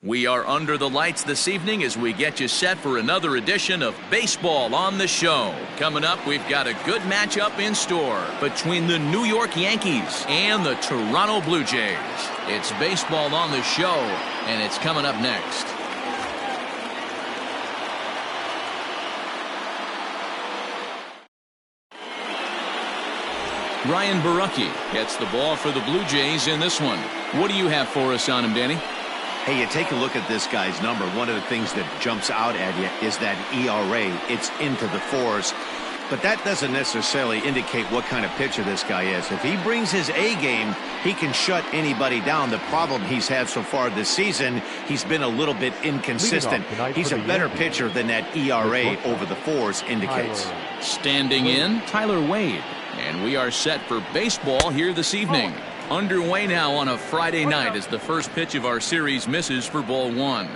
We are under the lights this evening as we get you set for another edition of Baseball on the Show. Coming up, we've got a good matchup in store between the New York Yankees and the Toronto Blue Jays. It's Baseball on the Show, and it's coming up next. Ryan Borucki gets the ball for the Blue Jays in this one. What do you have for us on him, Danny? Hey, you take a look at this guy's number. One of the things that jumps out at you is that ERA. It's into the fours. But that doesn't necessarily indicate what kind of pitcher this guy is. If he brings his A game, he can shut anybody down. The problem he's had so far this season, he's been a little bit inconsistent. He's a better pitcher than that ERA over the fours indicates. Standing in, Tyler Wade. And we are set for baseball here this evening. Underway now on a Friday night as the first pitch of our series misses for ball one.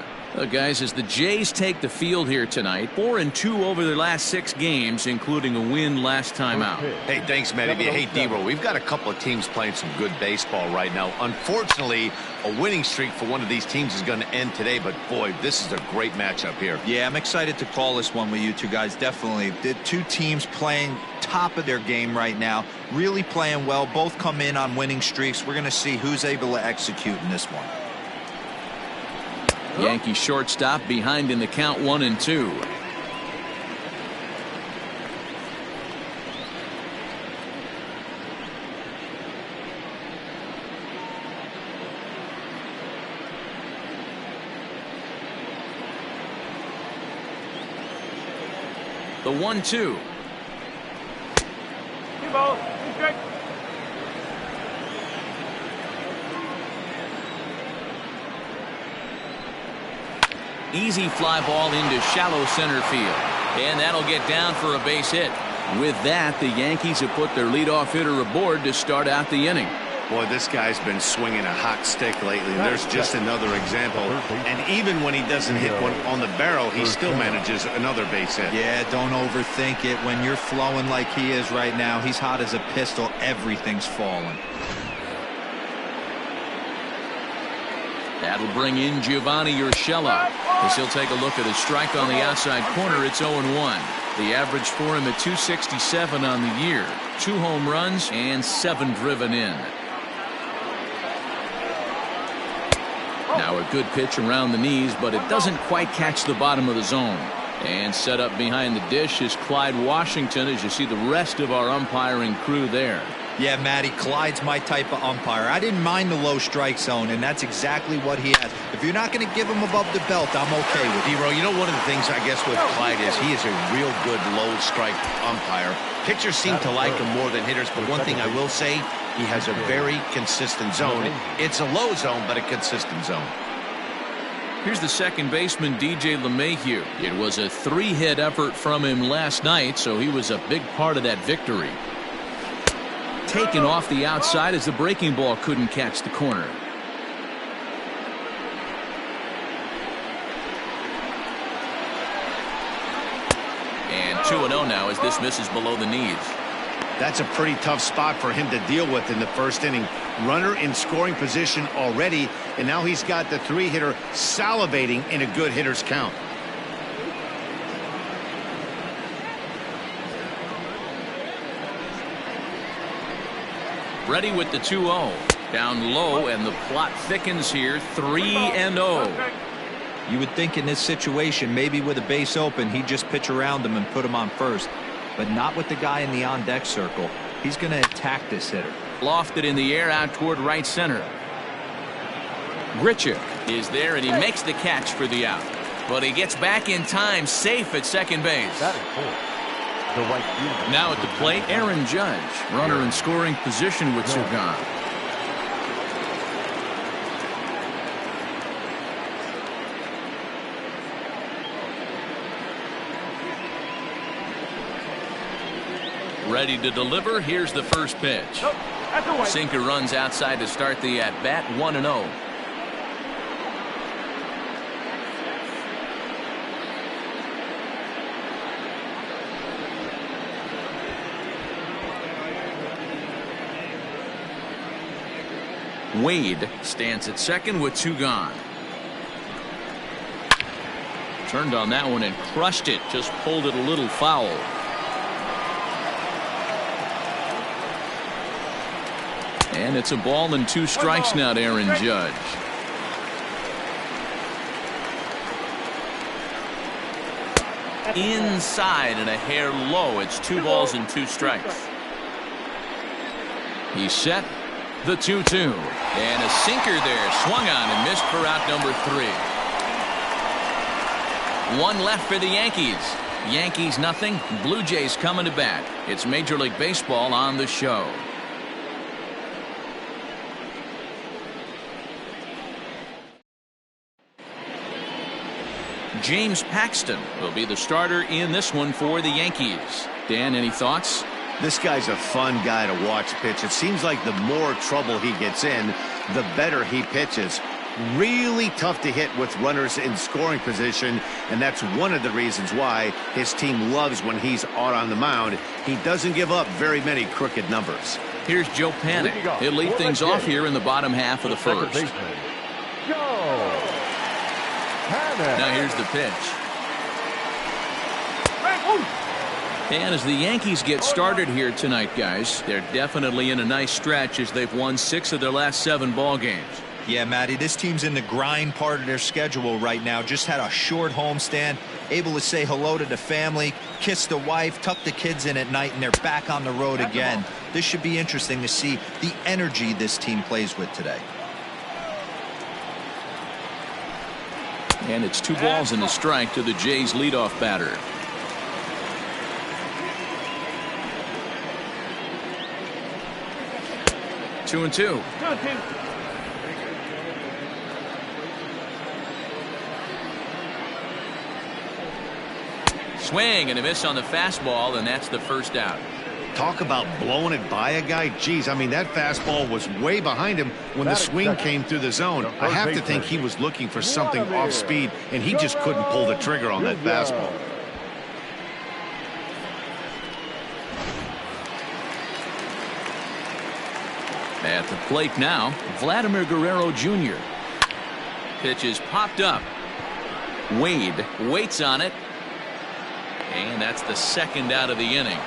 Guys, as the Jays take the field here tonight, 4-2 over their last 6 games, including a win last time out. Hey, thanks, Matty. Hey, D-Roll, we've got a couple of teams playing some good baseball right now. Unfortunately, a winning streak for one of these teams is going to end today, but boy, this is a great matchup here. Yeah, I'm excited to call this one with you two guys. Definitely. The two teams playing top of their game right now, really playing well. Both come in on winning streaks. We're going to see who's able to execute in this one. Yankee shortstop behind in the count 1-2. The 1-2. Easy fly ball into shallow center field. And that'll get down for a base hit. With that, the Yankees have put their leadoff hitter aboard to start out the inning. Boy, this guy's been swinging a hot stick lately. There's just another example. And even when he doesn't hit one on the barrel, he still manages another base hit. Yeah, don't overthink it. When you're flowing like he is right now, he's hot as a pistol. Everything's falling. That'll bring in Giovanni Urshela as he'll take a look at a strike on the outside corner. It's 0-1. The average for him at 267 on the year. 2 home runs and 7 driven in. Now a good pitch around the knees, but it doesn't quite catch the bottom of the zone. And set up behind the dish is Clyde Washington as you see the rest of our umpiring crew there. Yeah, Matty, Clyde's my type of umpire. I didn't mind the low strike zone, and that's exactly what he has. If you're not going to give him above the belt, I'm okay with it. D-Row, you know, one of the things I guess with Clyde is he is a real good low strike umpire. Pitchers seem to like him more than hitters, but one thing I will say, he has a very consistent zone. It's a low zone, but a consistent zone. Here's the second baseman, DJ LeMahieu. It was a 3-hit effort from him last night, so he was a big part of that victory. Taken off the outside as the breaking ball couldn't catch the corner. And 2-0 now as this misses below the knees. That's a pretty tough spot for him to deal with in the first inning. Runner in scoring position already, and now he's got the 3-hitter salivating in a good hitter's count. Ready with the 2-0. Down low, and the plot thickens here. 3-0. You would think in this situation, maybe with a base open, he'd just pitch around him and put him on first. But not with the guy in the on-deck circle. He's going to attack this hitter. Lofted in the air out toward right center. Grichuk is there, and he makes the catch for the out. But he gets back in time, safe at second base. Now at the plate, Aaron Judge. Runner in scoring position with 2 gone. Ready to deliver. Here's the first pitch. Sinker runs outside to start the at-bat. 1-0. Wade stands at second with 2 gone. Turned on that one and crushed it. Just pulled it a little foul. And it's a ball and 2 strikes now to Aaron Judge. Inside and a hair low. It's 2 balls and 2 strikes. He's set. The 2-2. And a sinker there. Swung on and missed for out number 3. 1 left for the Yankees. Yankees nothing. Blue Jays coming to bat. It's Major League Baseball on the show. James Paxton will be the starter in this one for the Yankees. Dan, any thoughts? This guy's a fun guy to watch pitch. It seems like the more trouble he gets in, the better he pitches. Really tough to hit with runners in scoring position, and that's one of the reasons why his team loves when he's out on the mound. He doesn't give up very many crooked numbers. Here's Joe Panik. He'll lead things off here in the bottom half of the first. Now here's the pitch. And as the Yankees get started here tonight, guys, they're definitely in a nice stretch as they've won 6 of their last 7 ball games. Yeah, Matty, this team's in the grind part of their schedule right now. Just had a short homestand, able to say hello to the family, kiss the wife, tuck the kids in at night, and they're back on the road again. This should be interesting to see the energy this team plays with today. And it's 2 balls and a strike to the Jays leadoff batter. Two and two. Swing and a miss on the fastball, and that's the first out. Talk about blowing it by a guy. Geez, I mean, that fastball was way behind him when the swing came through the zone. I have to think he was looking for something off speed, and he just couldn't pull the trigger on that fastball. At the plate now, Vladimir Guerrero Jr. Pitch is popped up. Wade waits on it. And that's the second out of the inning.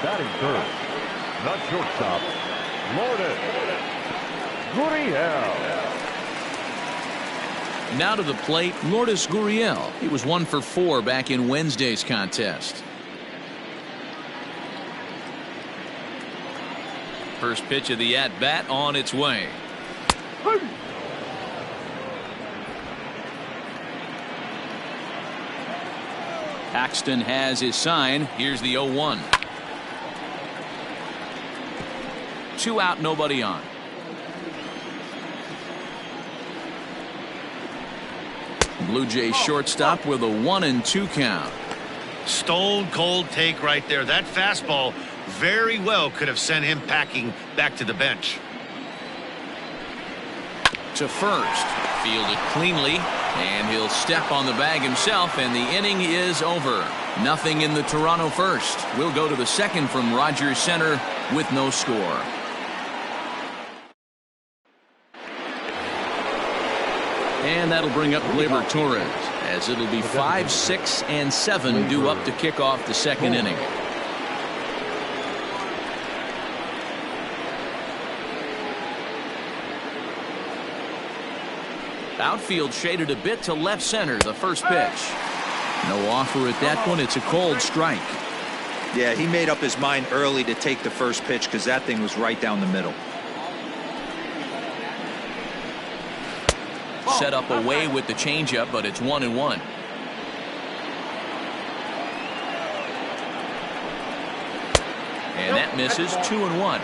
Batting third, the shortstop, Lourdes Gurriel. Now to the plate, Lourdes Gurriel. He was 1 for 4 back in Wednesday's contest. First pitch of the at-bat on its way. Paxton has his sign. Here's the 0-1. 2 out, nobody on. Blue Jays shortstop with a 1-2 count. Stone cold take right there. That fastball very well could have sent him packing back to the bench. To first, fielded cleanly, and he'll step on the bag himself, and the inning is over. Nothing in the Toronto first. We'll go to the second from Rogers Center with no score. And that'll bring up Gleyber Torres, as it'll be 5, 6, and 7 due up to kick off the second inning. Outfield shaded a bit to left center, the first pitch. No offer at that one. It's a cold strike. Yeah, he made up his mind early to take the first pitch because that thing was right down the middle. Set up away with the changeup, but it's 1-1. And that misses. 2-1.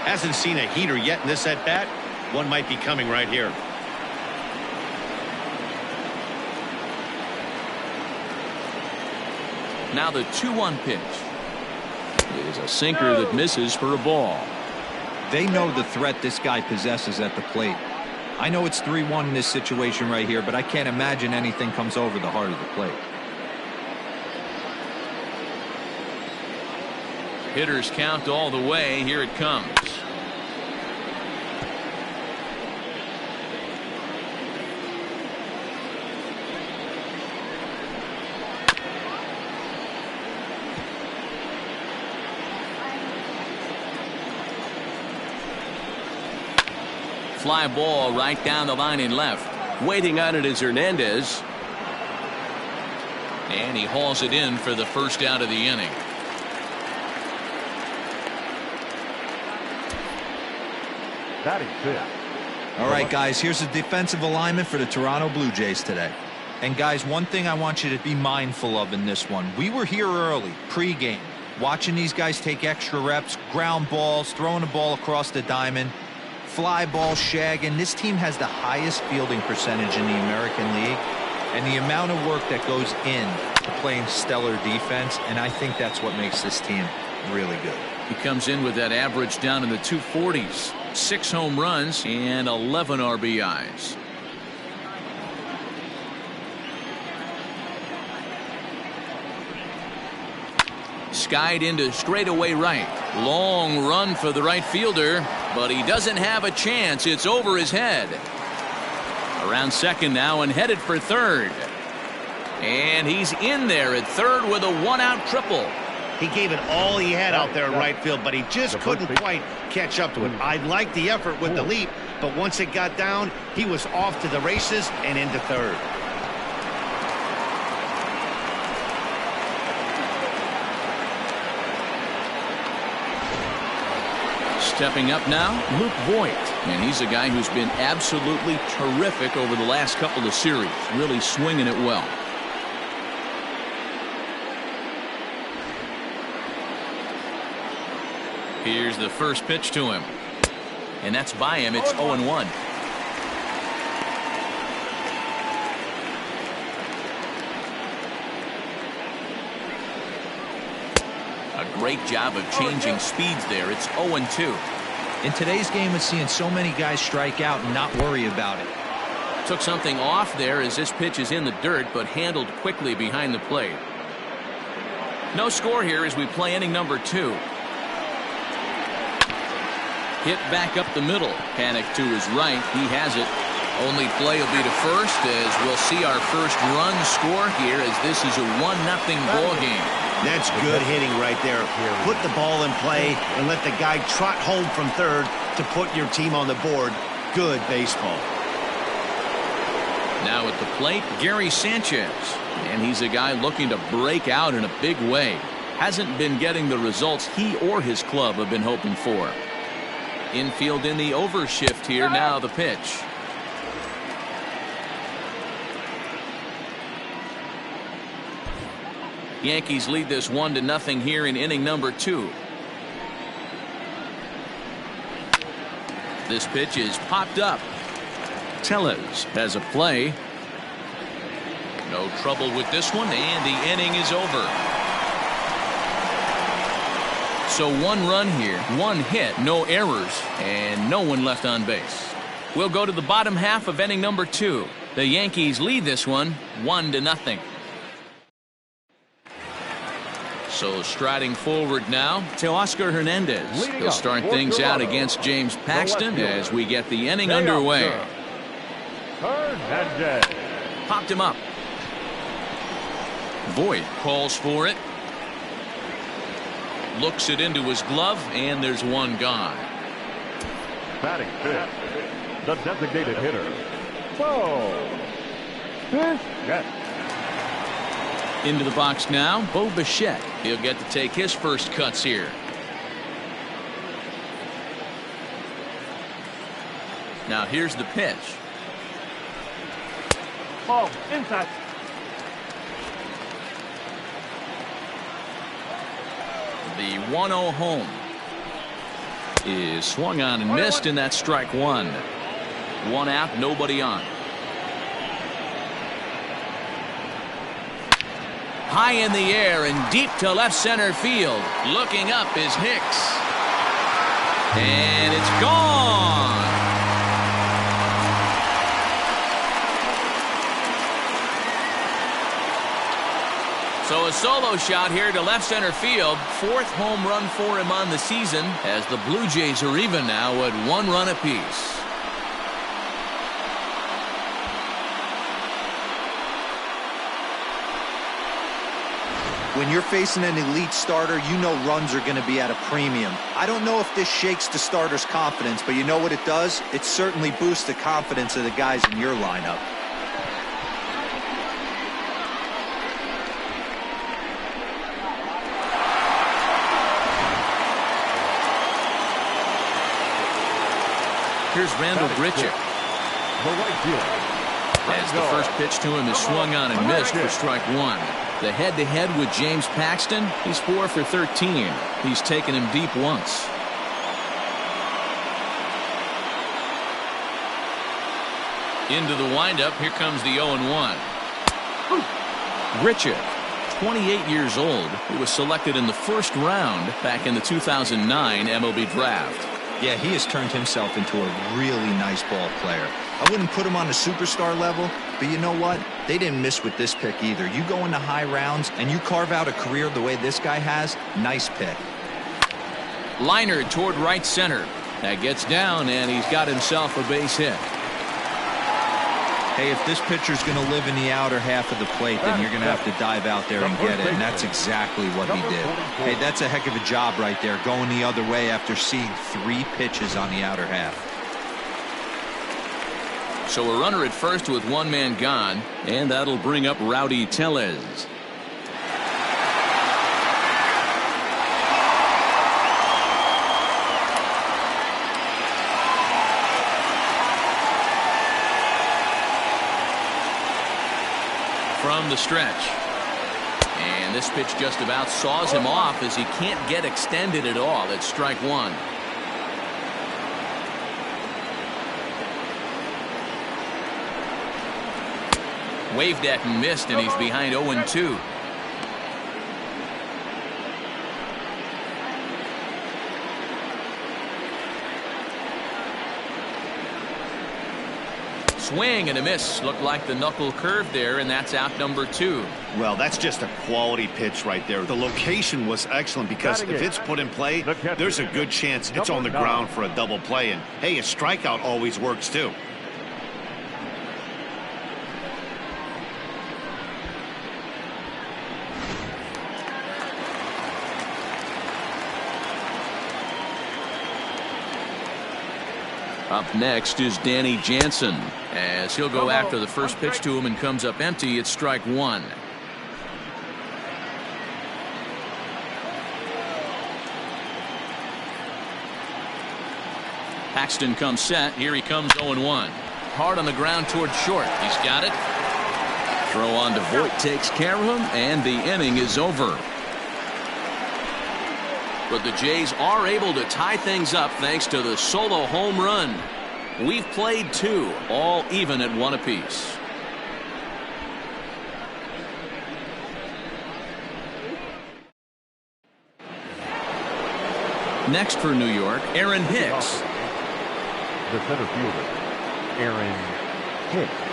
Hasn't seen a heater yet in this at bat. One might be coming right here. Now the 2-1 pitch. It is a sinker that misses for a ball. They know the threat this guy possesses at the plate. I know it's 3-1 in this situation right here, but I can't imagine anything comes over the heart of the plate. Hitters count all the way. Here it comes. fly ball right down the line in left. Waiting on it is Hernandez. And he hauls it in for the first out of the inning. Batting fifth. All right, guys, here's the defensive alignment for the Toronto Blue Jays today. And, guys, one thing I want you to be mindful of in this one. We were here early, pregame, watching these guys take extra reps, ground balls, throwing the ball across the diamond, fly ball, shagging. This team has the highest fielding percentage in the American League. And the amount of work that goes in to playing stellar defense, and I think that's what makes this team really good. He comes in with that average down in the 240s. 6 home runs and 11 RBIs. Skied into straightaway right. Long run for the right fielder, but he doesn't have a chance. It's over his head. Around second now and headed for third. And he's in there at third with a one-out triple. He gave it all he had out there in right field, but he just couldn't quite catch up to it. I liked the effort with the leap, but once it got down, he was off to the races and into third. Stepping up now, Luke Voigt. And he's a guy who's been absolutely terrific over the last couple of series. Really swinging it well. Here's the first pitch to him. And that's by him. It's 0-1. A great job of changing speeds there. It's 0-2. In today's game, we're seeing so many guys strike out and not worry about it. Took something off there as this pitch is in the dirt, but handled quickly behind the plate. No score here as we play inning number 2. Hit back up the middle. Panic to his right. He has it. Only play will be to first as we'll see our first run score here as this is a 1-0 ball game. That's good hitting right there. Put the ball in play and let the guy trot home from third to put your team on the board. Good baseball. Now at the plate, Gary Sanchez. And he's a guy looking to break out in a big way. Hasn't been getting the results he or his club have been hoping for. Infield in the overshift here. Now the pitch. Yankees lead this 1-0 here in inning number 2. This pitch is popped up. Tellez has a play. No trouble with this one, and the inning is over. So 1 run here, 1 hit, no errors, and no one left on base. We'll go to the bottom half of inning number 2. The Yankees lead this one 1-0. So striding forward now to Oscar Hernandez. He'll start things out against James Paxton as we get the inning underway. Hernandez. Popped him up. Voigt calls for it. Looks it into his glove, and there's one gone. Batting fifth, the designated hitter, Bo Bichette. Into the box now, Bo Bichette. He'll get to take his first cuts here. Now here's the pitch. Ball inside. The 1-0 home is swung on and missed, and that's strike 1. 1 out, nobody on. High in the air and deep to left center field. Looking up is Hicks. And it's gone. So a solo shot here to left center field. 4th home run for him on the season as the Blue Jays are even now at 1 run apiece. When you're facing an elite starter, you know runs are going to be at a premium. I don't know if this shakes the starter's confidence, but you know what it does? It certainly boosts the confidence of the guys in your lineup. Here's Randall Grichuk. The right fielder. As the first pitch to him is swung on and missed for strike one. The head-to-head with James Paxton, he's 4 for 13. He's taken him deep once. Into the windup, here comes the 0-1. Grichuk, 28 years old. He was selected in the first round back in the 2009 MLB draft. Yeah, he has turned himself into a really nice ball player. I wouldn't put him on a superstar level, but you know what? They didn't miss with this pick either. You go into high rounds and you carve out a career the way this guy has, nice pick. Liner toward right center. That gets down, and he's got himself a base hit. Hey, if this pitcher's going to live in the outer half of the plate, then you're going to have to dive out there and get it, and that's exactly what he did. Hey, that's a heck of a job right there, going the other way after seeing 3 pitches on the outer half. So a runner at first with 1 man gone, and that'll bring up Rowdy Tellez. From the stretch. And this pitch just about saws him off as he can't get extended at all. It's strike one. Waved at and missed, and he's behind 0-2. Swing and a miss. Looked like the knuckle curve there, and that's out number 2. Well, that's just a quality pitch right there. The location was excellent because if it's put in play, there's a good chance it's on the ground for a double play. And, hey, a strikeout always works, too. Up next is Danny Jansen, as he'll go after the first pitch to him and comes up empty. It's strike one. Paxton comes set. Here he comes 0-1. Hard on the ground toward short. He's got it. Throw on to Voit takes care of him, and the inning is over. But the Jays are able to tie things up thanks to the solo home run. We've played 2, all even at 1 apiece. Next for New York, Aaron Hicks. The center fielder, Aaron Hicks.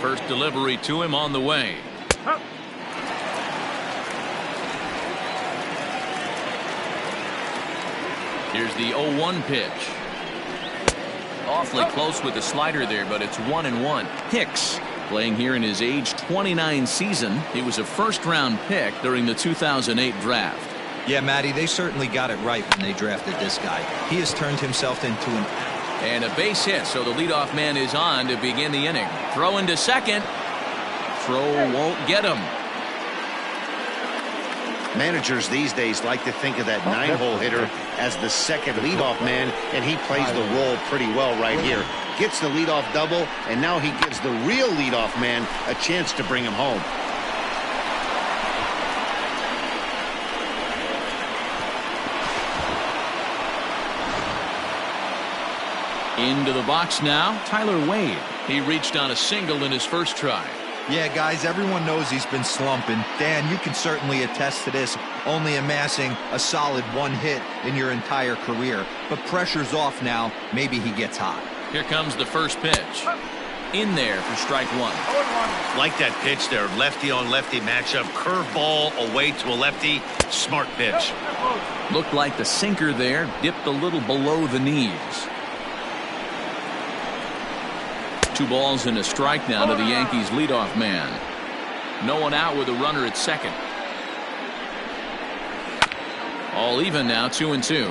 First delivery to him on the way. Here's the 0-1 pitch. Awfully close with the slider there, but it's 1-1. Hicks playing here in his age 29 season. He was a first-round pick during the 2008 draft. Yeah, Matty, they certainly got it right when they drafted this guy. He has turned himself into an... And a base hit, so the leadoff man is on to begin the inning. Throw into second. Throw won't get him. Managers these days like to think of that 9-hole hitter as the second leadoff man, and he plays the role pretty well right here. Gets the leadoff double, and now he gives the real leadoff man a chance to bring him home. Into the box now, Tyler Wade. He reached on a single in his first try. Yeah, guys, everyone knows he's been slumping. Dan, you can certainly attest to this, only amassing a solid 1 hit in your entire career. But pressure's off now. Maybe he gets hot. Here comes the first pitch. In there for strike one. Like that pitch there, lefty on lefty matchup, curveball away to a lefty, smart pitch. Looked like the sinker there dipped a little below the knees. 2 balls and a strike now to the Yankees leadoff man. No one out with a runner at second. All even now, 2-2.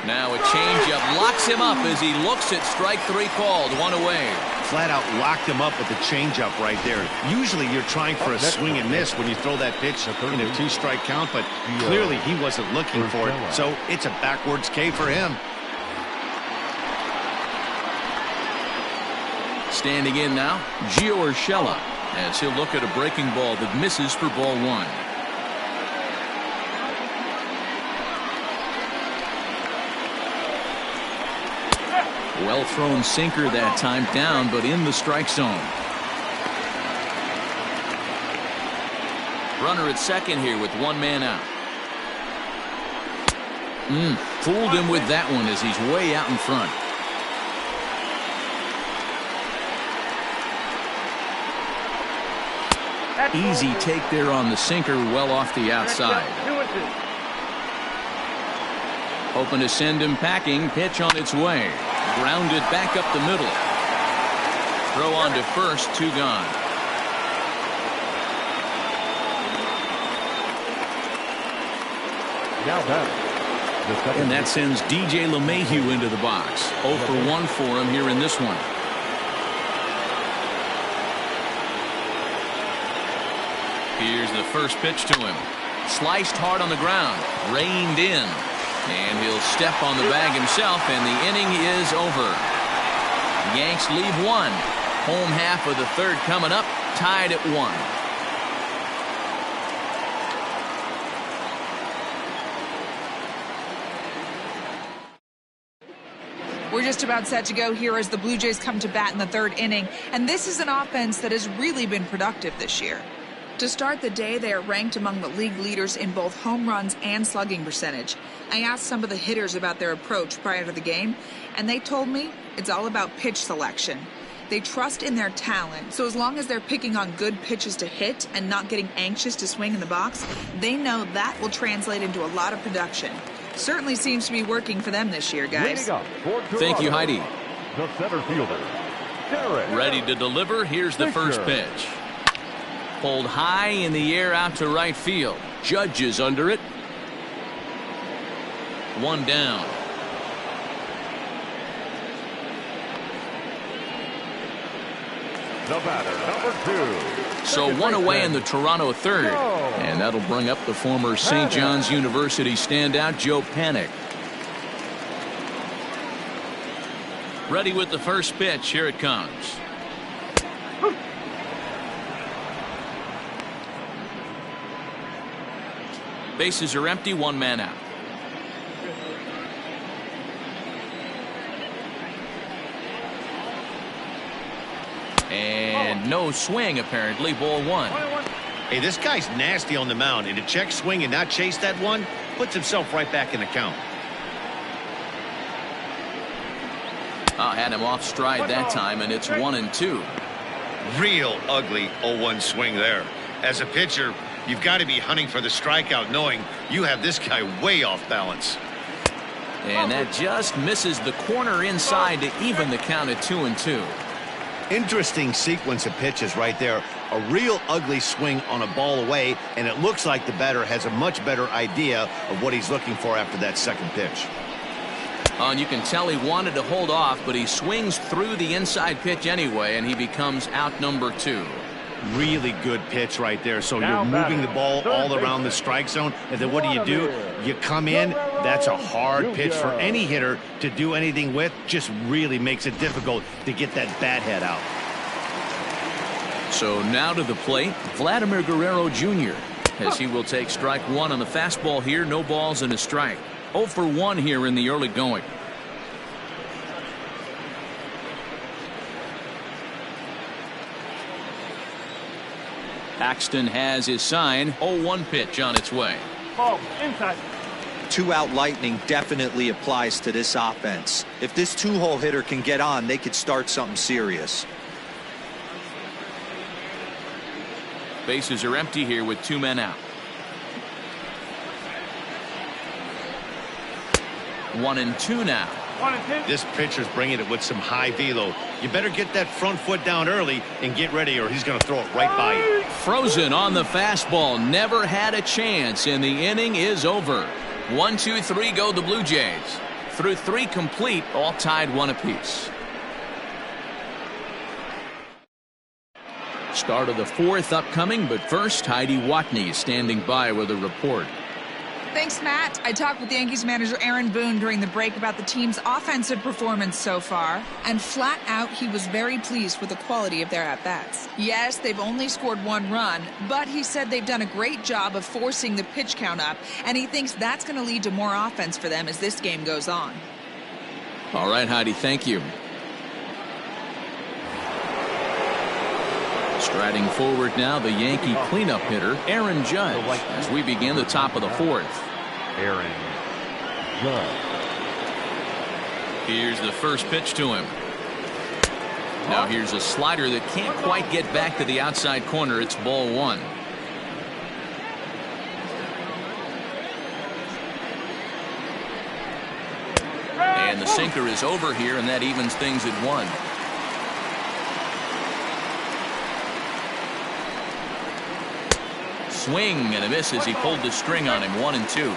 Now a changeup locks him up as he looks at strike 3 called. 1 away. Flat out locked him up with the changeup right there. Usually you're trying for a swing and miss when you throw that pitch in a 2-strike count, but clearly he wasn't looking for it, so it's a backwards K for him. Standing in now, Gio Urshela, as he'll look at a breaking ball that misses for ball 1. Well thrown sinker that time, down but in the strike zone. Runner at second here with 1 man out. Fooled him with that one as he's way out in front. Easy take there on the sinker, well off the outside. Hoping to send him packing. Pitch on its way. Grounded back up the middle. Throw on to first, 2 gone. And that sends DJ LeMahieu into the box. 0 for 1 for him here in this one. Here's the first pitch to him. Sliced hard on the ground. Reined in. And he'll step on the bag himself, and the inning is over. Yanks leave 1. Home half of the 3rd coming up, tied at 1. We're just about set to go here as the Blue Jays come to bat in the 3rd inning, and this is an offense that has really been productive this year. To start the day, they are ranked among the league leaders in both home runs and slugging percentage. I asked some of the hitters about their approach prior to the game, and they told me it's all about pitch selection. They trust in their talent, so as long as they're picking on good pitches to hit and not getting anxious to swing in the box, they know that will translate into a lot of production. Certainly seems to be working for them this year, guys. Thank you, Heidi. The center fielder, Derek. Ready to deliver. Here's the first pitch. Pulled high in the air out to right field. Judge is under it. 1 down. The batter, number 2. So 1 away in the Toronto 3rd. And that'll bring up the former St. John's University standout, Joe Panik. Ready with the first pitch. Here it comes. Bases are empty, 1 man out. And no swing, apparently. Ball 1. Hey, this guy's nasty on the mound, and to check swing and not chase that one puts himself right back in the count. Had him off stride that time, and it's 1-2. Real ugly 0-1 swing there. As a pitcher, you've got to be hunting for the strikeout, knowing you have this guy way off balance. And that just misses the corner inside to even the count at 2-2. Interesting sequence of pitches right there. A real ugly swing on a ball away, and it looks like the batter has a much better idea of what he's looking for after that second pitch. And you can tell he wanted to hold off, but he swings through the inside pitch anyway, and he becomes out number 2. Really good pitch right there. So you're moving the ball all around the strike zone, and then what do? You come in. That's a hard pitch for any hitter to do anything with. Just really makes it difficult to get that bat head out. So now to the plate, Vladimir Guerrero Jr., as he will take strike 1 on the fastball here. No balls and a strike. 0 for 1 here in the early going. Paxton has his sign. 0-1 pitch on its way. Ball inside. 2-out lightning definitely applies to this offense. If this 2-hole hitter can get on, they could start something serious. Bases are empty here with 2 men out. 1-2 now. This pitcher's bringing it with some high velo. You better get that front foot down early and get ready, or he's going to throw it right by you. Frozen on the fastball. Never had a chance, and the inning is over. 1, 2, 3 go the Blue Jays. Through 3 complete, all tied 1 apiece. Start of the 4th upcoming, but first, Heidi Watney standing by with a report. Thanks, Matt. I talked with Yankees manager Aaron Boone during the break about the team's offensive performance so far, and flat out, he was very pleased with the quality of their at-bats. Yes, they've only scored 1 run, but he said they've done a great job of forcing the pitch count up, and he thinks that's going to lead to more offense for them as this game goes on. All right, Heidi, thank you. Striding forward now, the Yankee cleanup hitter, Aaron Judge, as we begin the top of the 4th. Aaron Judge. Here's the first pitch to him. Now here's a slider that can't quite get back to the outside corner. It's ball 1. And the sinker is over here, and that evens things at 1. Swing and a miss as he pulled the string on him. 1 and 2.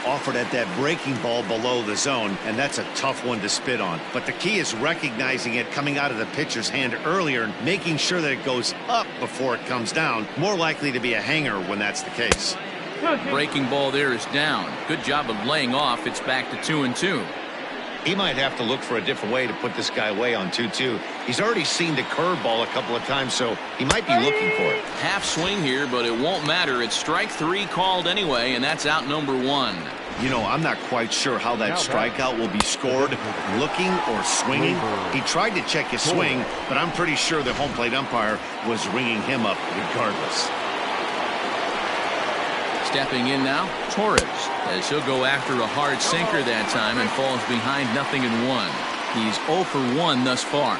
Offered at that breaking ball below the zone, and that's a tough one to spit on. But the key is recognizing it coming out of the pitcher's hand earlier and making sure that it goes up before it comes down. More likely to be a hanger when that's the case. Breaking ball there is down. Good job of laying off. It's back to 2 and 2. He might have to look for a different way to put this guy away on 2-2. He's already seen the curveball a couple of times, so he might be looking for it. Half swing here, but it won't matter. It's strike 3 called anyway, and that's out number 1. You know, I'm not quite sure how that strikeout will be scored, looking or swinging. He tried to check his swing, but I'm pretty sure the home plate umpire was ringing him up regardless. Stepping in now, Torres, as he'll go after a hard sinker that time and falls behind 0-1. He's 0 for 1 thus far.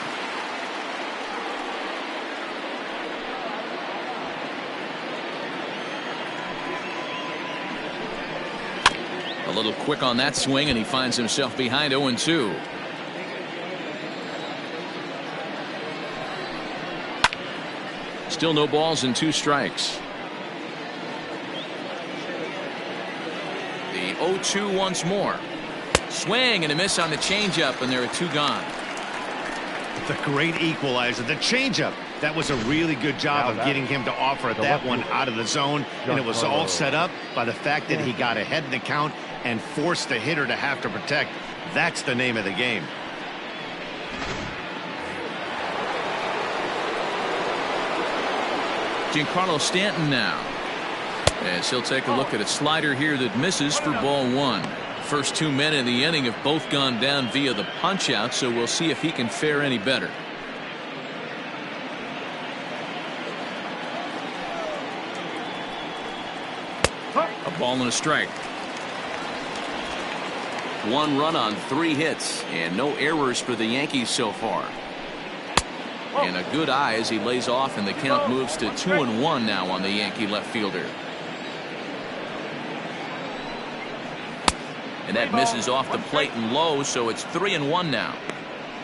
A little quick on that swing, and he finds himself behind 0-2. Still no balls and 2 strikes. The 0-2 once more. Swing and a miss on the changeup, and there are 2 gone. The great equalizer, the changeup. That was a really good job of getting him to offer that one out of the zone, and it was all set up by the fact that he got ahead in the count and forced the hitter to have to protect. That's the name of the game. Giancarlo Stanton now, as he'll take a look at a slider here that misses for ball 1. First 2 men in the inning have both gone down via the punch out, so we'll see if he can fare any better. A ball and a strike. 1 run on 3 hits and no errors for the Yankees so far. And a good eye as he lays off, and the count moves to 2-1 now on the Yankee left fielder. And that misses off the plate and low, so it's 3-1 now.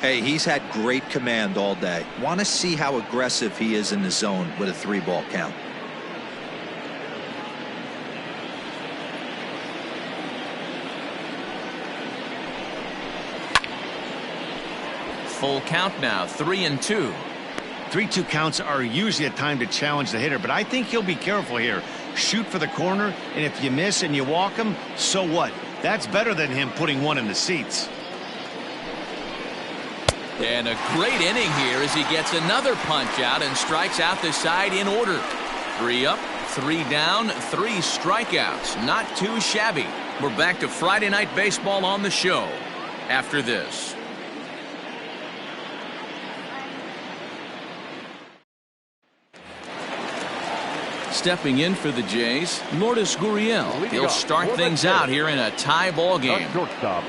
Hey, he's had great command all day. Want to see how aggressive he is in the zone with a 3-ball count. Full count now, 3-2. 3-2 counts are usually a time to challenge the hitter, but I think he'll be careful here. Shoot for the corner, and if you miss and you walk him, so what? That's better than him putting one in the seats. And a great inning here as he gets another punch out and strikes out the side in order. 3 up, 3 down, 3 strikeouts. Not too shabby. We're back to Friday Night Baseball on the show after this. Stepping in for the Jays, Lourdes Gurriel. He'll start things out here in a tie ball game. Shortstop,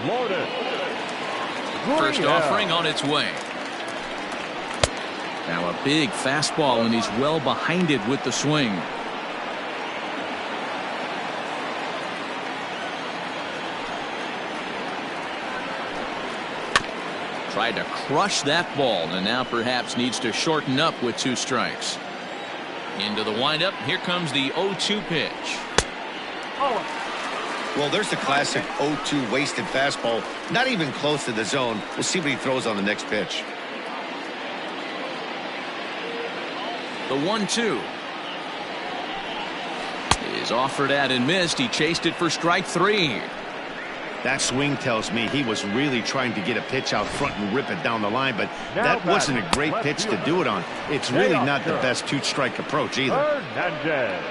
Lourdes First offering on its way. Now a big fastball, and he's well behind it with the swing. Tried to crush that ball and now perhaps needs to shorten up with 2 strikes. Into the windup. Here comes the 0-2 pitch. Well, there's the classic 0-2 wasted fastball. Not even close to the zone. We'll see what he throws on the next pitch. The 1-2 is offered at and missed. He chased it for strike 3. That swing tells me he was really trying to get a pitch out front and rip it down the line, but that wasn't a great pitch to do it on. It's really not the best 2-strike approach either. Hernandez.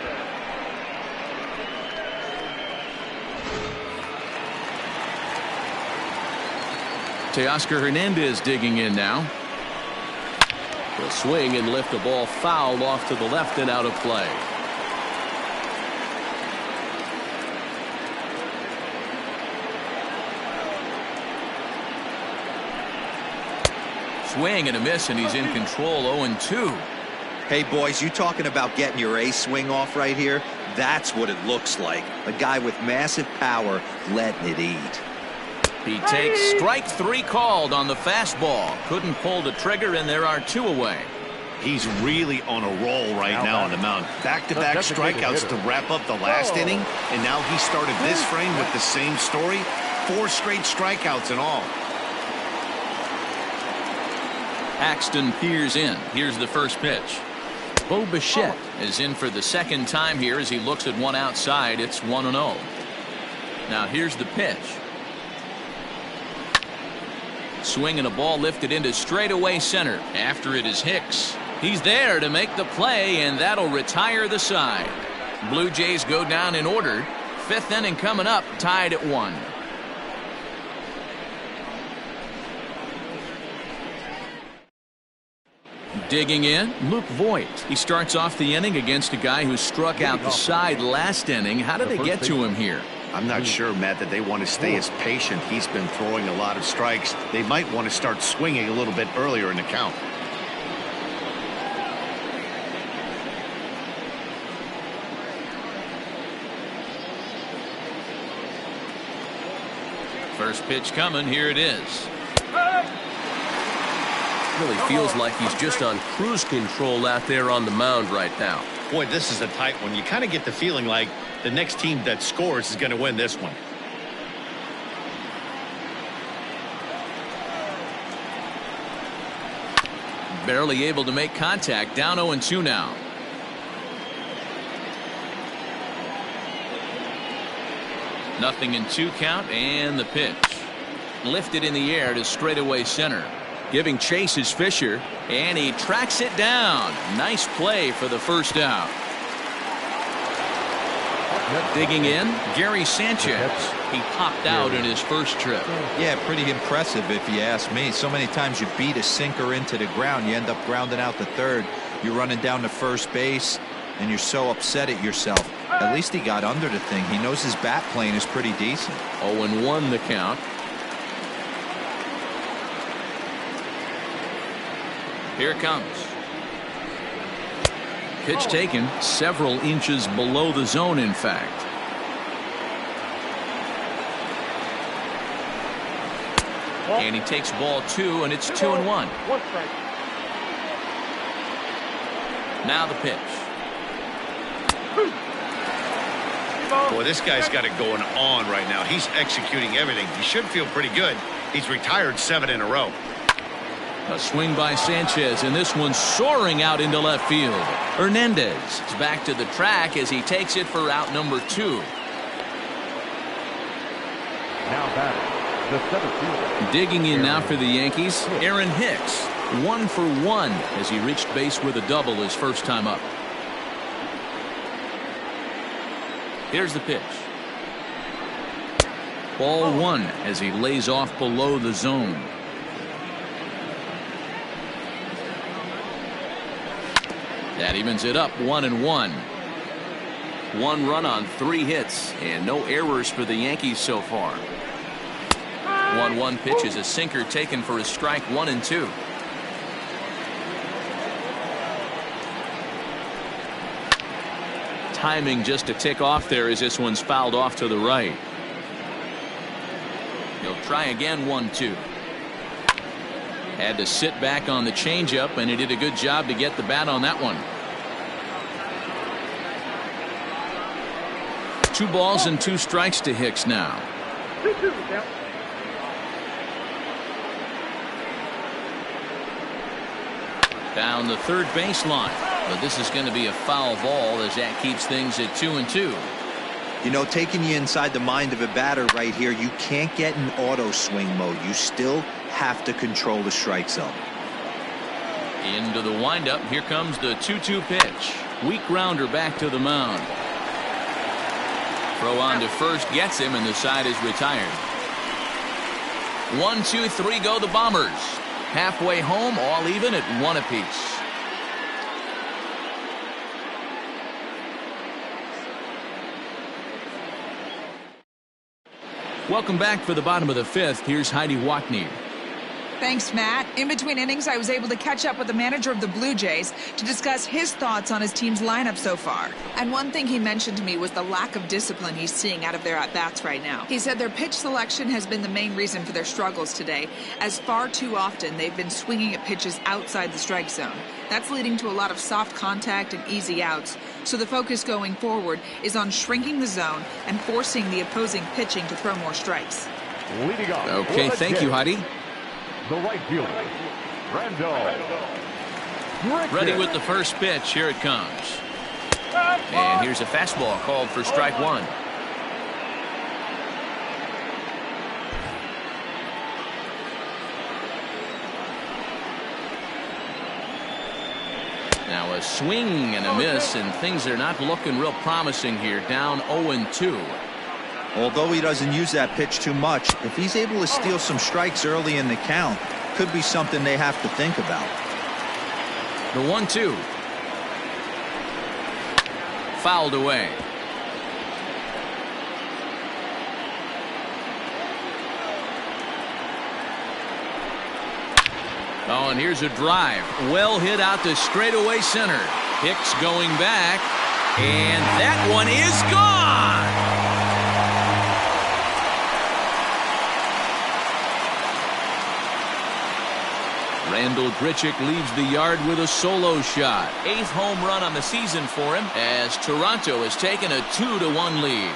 Teoscar Hernandez digging in now. He'll swing and lift the ball foul off to the left and out of play. Swing and a miss, and he's in control. 0-2. Hey, boys, you talking about getting your ace swing off right here? That's what it looks like. A guy with massive power letting it eat. He takes strike 3 called on the fastball. Couldn't pull the trigger, and there are 2 away. He's really on a roll right now on the mound. Back-to-back strikeouts to wrap up the last inning, and now he started this frame with the same story. 4 straight strikeouts in all. Axton peers in. Here's the first pitch. Bo Bichette is in for the second time here as he looks at one outside. It's 1-0. Now here's the pitch. Swing and a ball lifted into straightaway center. After it is Hicks. He's there to make the play, and that'll retire the side. Blue Jays go down in order. 5th inning coming up, tied at 1. Digging in, Luke Voigt. He starts off the inning against a guy who struck out the side last inning. How did they get to him here? I'm not sure, Matt, that they want to stay as patient. He's been throwing a lot of strikes. They might want to start swinging a little bit earlier in the count. First pitch coming. Here it is. Really feels like he's just on cruise control out there on the mound right now. Boy, this is a tight one. You kind of get the feeling like the next team that scores is going to win this one. Barely able to make contact. Down 0-2 now. Nothing in 2 count, and the pitch. Lifted in the air to straightaway center. Giving chase is Fisher, and he tracks it down. Nice play for the first out. Digging in, Gary Sanchez. He popped out in his first trip. Yeah, pretty impressive if you ask me. So many times you beat a sinker into the ground, you end up grounding out to third. You're running down to first base, and you're so upset at yourself. At least he got under the thing. He knows his bat plane is pretty decent. 0-1 the count. Here it comes. Pitch taken several inches below the zone, in fact. And he takes ball 2, and it's 2-1. Now the pitch. Boy, this guy's got it going on right now. He's executing everything. He should feel pretty good. He's retired 7 in a row. A swing by Sanchez, and this one soaring out into left field. Hernandez is back to the track as he takes it for out number 2. Now batting, the center fielder. Digging in now for the Yankees, Aaron Hicks. 1 for 1 as he reached base with a double his first time up. Here's the pitch. Ball 1 as he lays off below the zone. That evens it up 1-1. 1 run on 3 hits and no errors for the Yankees so far. 1-1 pitch is a sinker taken for a strike. 1-2. Timing just a tick off there as this one's fouled off to the right. He'll try again. 1-2. Had to sit back on the changeup, and he did a good job to get the bat on that one. 2 balls and 2 strikes to Hicks now. Down the third baseline, but this is going to be a foul ball as that keeps things at 2-2. You know, taking you inside the mind of a batter right here, you can't get in auto swing mode. You still have to control the strike zone. Into the windup. Here comes the 2-2 pitch. Weak grounder back to the mound. Throw on to first gets him, and the side is retired. 1, 2, 3 go the Bombers. Halfway home, all even at 1 apiece. Welcome back for the bottom of the 5th. Here's Heidi Watney. Thanks, Matt. In between innings, I was able to catch up with the manager of the Blue Jays to discuss his thoughts on his team's lineup so far. And one thing he mentioned to me was the lack of discipline he's seeing out of their at-bats right now. He said their pitch selection has been the main reason for their struggles today, as far too often they've been swinging at pitches outside the strike zone. That's leading to a lot of soft contact and easy outs. So the focus going forward is on shrinking the zone and forcing the opposing pitching to throw more strikes. Leading off. Okay, thank you, Heidi. The right fielder, Brando. Ready with the first pitch. Here it comes. And here's a fastball called for strike 1. Now a swing and a miss, and things are not looking real promising here. Down 0-2. Although he doesn't use that pitch too much, if he's able to steal some strikes early in the count, could be something they have to think about. The 1-2. Fouled away. Oh, and here's a drive. Well hit out to straightaway center. Hicks going back, and that one is gone. Randall Grichuk leaves the yard with a solo shot. 8th home run on the season for him as Toronto has taken a 2-1 lead.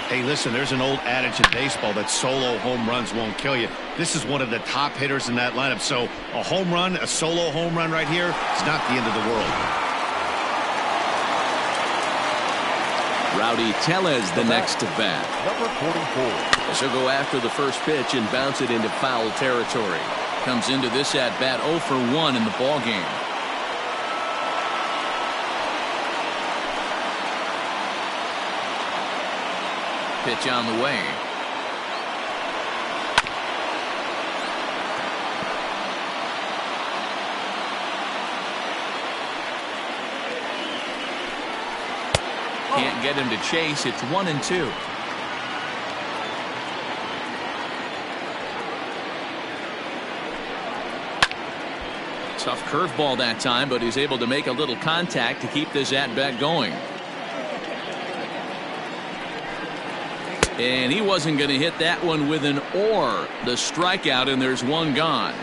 Hey, listen, there's an old adage in baseball that solo home runs won't kill you. This is one of the top hitters in that lineup. So a home run, a solo home run right here, is not the end of the world. Rowdy Tellez the next to bat. Number 44. She'll go after the first pitch and bounce it into foul territory. Comes into this at bat 0 for 1 in the ball game. Pitch on the way. Can't get him to chase. It's 1-2. Tough curveball that time, but he's able to make a little contact to keep this at bat going. And he wasn't going to hit that one with an or. The strikeout, and there's one gone.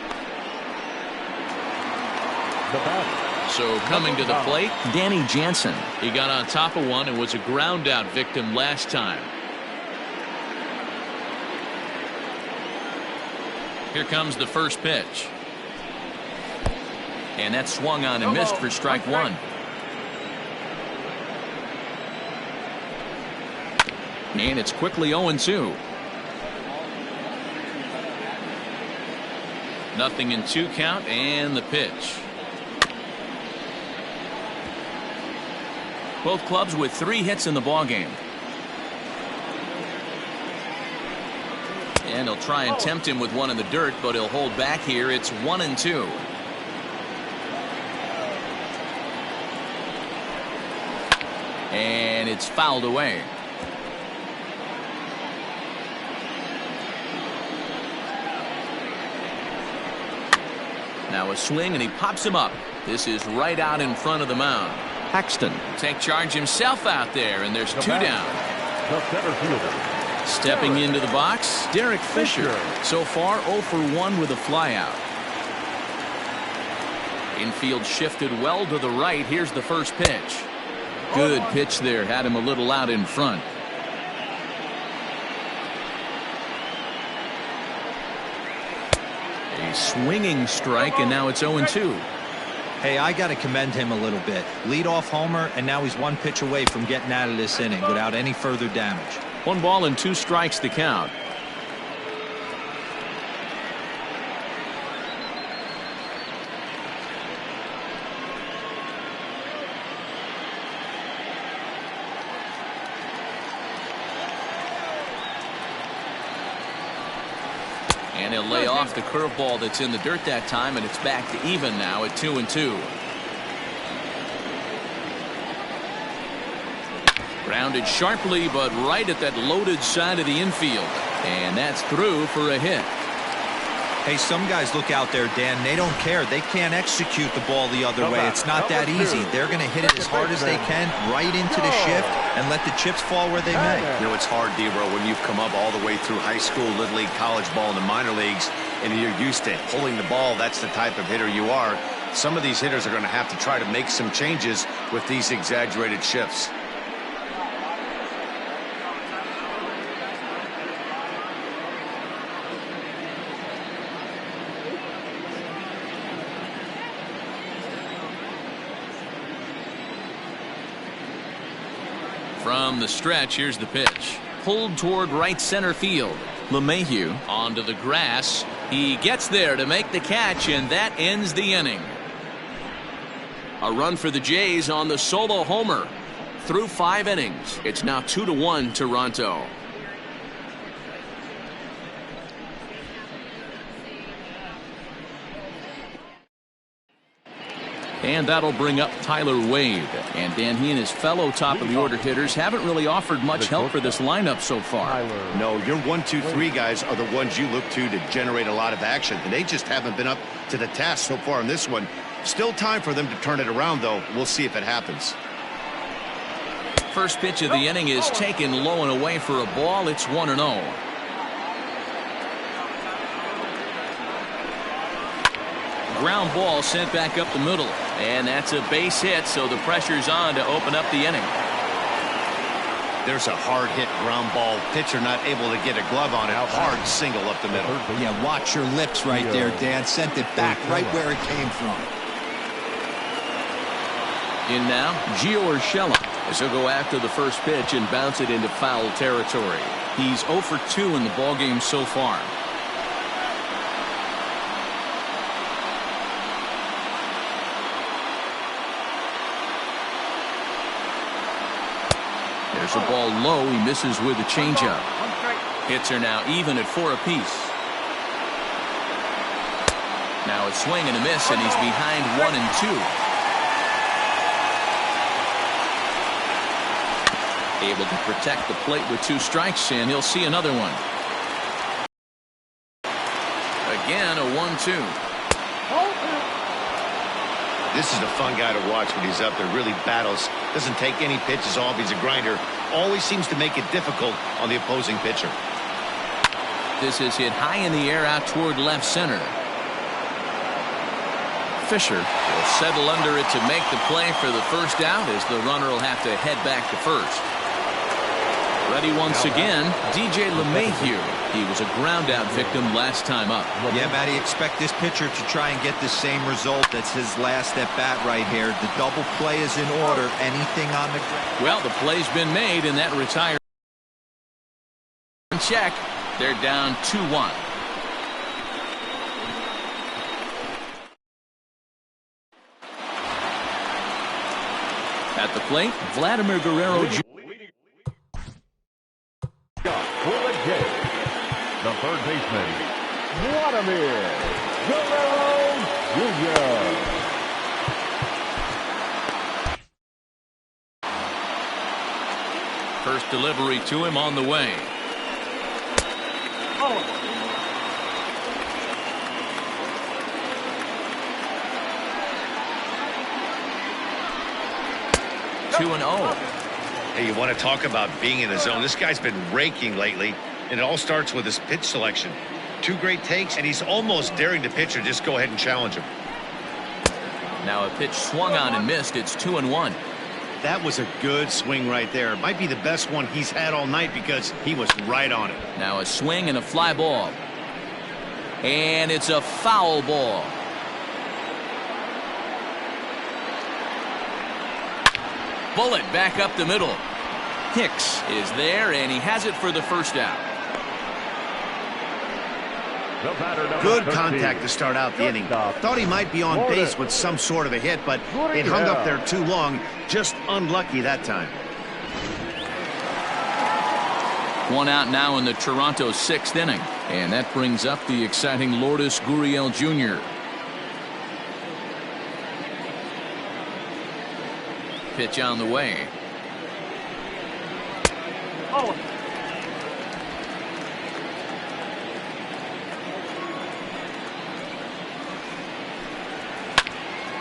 So coming to the plate, Danny Jansen. He got on top of one and was a ground out victim last time. Here comes the first pitch. And that swung on and missed for strike 1. And it's quickly 0-2. Nothing in 2 count, and the pitch. Both clubs with 3 hits in the ballgame. And he'll try and tempt him with one in the dirt, but he'll hold back here. It's 1-2. And it's fouled away. Now a swing, and he pops him up. This is right out in front of the mound. Paxton. Take charge himself out there, and there's 2 down. The center fielder. Stepping into the box, Derek Fisher. So far 0 for 1 with a flyout. Infield shifted well to the right. Here's the first pitch. Good pitch there. Had him a little out in front. A swinging strike, and now it's 0-2. Hey, I got to commend him a little bit. Leadoff homer, and now he's 1 pitch away from getting out of this inning without any further damage. 1 ball and 2 strikes to count. And he'll lay off the curveball that's in the dirt that time, and it's back to even now at 2-2. Grounded sharply, but right at that loaded side of the infield. And that's through for a hit. Hey, some guys look out there, Dan. They don't care. They can't execute the ball the other way. It's not that easy. They're going to hit it as hard as they can right into the shift and let the chips fall where they may. You know, it's hard, D-Row, when you've come up all the way through high school, Little League, college ball, and the minor leagues, and you're used to pulling the ball. That's the type of hitter you are. Some of these hitters are going to have to try to make some changes with these exaggerated shifts. From the stretch, here's the pitch. Pulled toward right center field. LeMahieu onto the grass. He gets there to make the catch, and that ends the inning. A run for the Jays on the solo homer. Through 5 innings, it's now 2-1 Toronto. And that'll bring up Tyler Wade. And Dan, he and his fellow top of the order hitters haven't really offered much help for this lineup so far. No, your 1, 2, 3 guys are the ones you look to generate a lot of action. And they just haven't been up to the task so far in this one. Still time for them to turn it around, though. We'll see if it happens. First pitch of the inning is taken low and away for a ball. It's 1-0. Ground ball sent back up the middle, and that's a base hit, so the pressure's on to open up the inning. There's a hard hit ground ball. Pitcher not able to get a glove on it. Hard single up the middle. Yeah, watch your lips right there, Dan. Sent it back right where it came from. In now, Gio Urshela, as he'll go after the first pitch and bounce it into foul territory. He's 0 for 2 in the ballgame so far. There's a ball low. He misses with a changeup. Hits are now even at 4 apiece. Now a swing and a miss, and he's behind 1 and 2. Able to protect the plate with 2 strikes, and he'll see another one. Again, a 1-2. This is a fun guy to watch when he's up there. Really battles. Doesn't take any pitches off. He's a grinder. Always seems to make it difficult on the opposing pitcher. This is hit high in the air out toward left center. Fisher will settle under it to make the play for the first out, as the runner will have to head back to first. Ready once again, DJ LeMahieu. He was a ground-out victim last time up. Yeah, Matty, expect this pitcher to try and get the same result. That's his last at-bat right here. The double play is in order. Anything on the ground. Well, the play's been made, and that retires. Check. They're down 2-1. At the plate, Vladimir Guerrero Jr. The third baseman, Vladimir Guerrero Jr. First delivery to him on the way. 2-0. Hey, you want to talk about being in the zone? This guy's been raking lately, and it all starts with his pitch selection. 2 great takes, and he's almost daring the pitcher just go ahead and challenge him. Now a pitch swung on and missed. It's 2-1. That was a good swing right there. It might be the best one he's had all night because he was right on it. Now a swing and a fly ball. And it's a foul ball. Bullet back up the middle. Hicks is there, and he has it for the first out. Good contact to start out the inning. Thought he might be on base with some sort of a hit, but it hung up there too long. Just unlucky that time. 1 out now in the Toronto 6th inning. And that brings up the exciting Lourdes Gurriel Jr. Pitch on the way. Oh.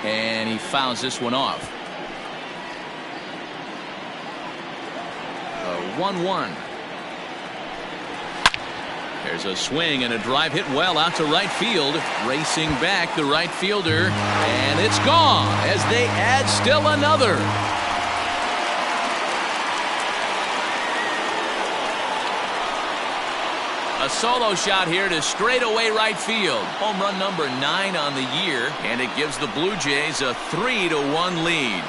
And he fouls this one off. A 1-1. There's a swing and a drive hit well out to right field. Racing back the right fielder. And it's gone as they add still another. A solo shot here to straightaway right field. Home run number 9 on the year, and it gives the Blue Jays a 3-1 lead.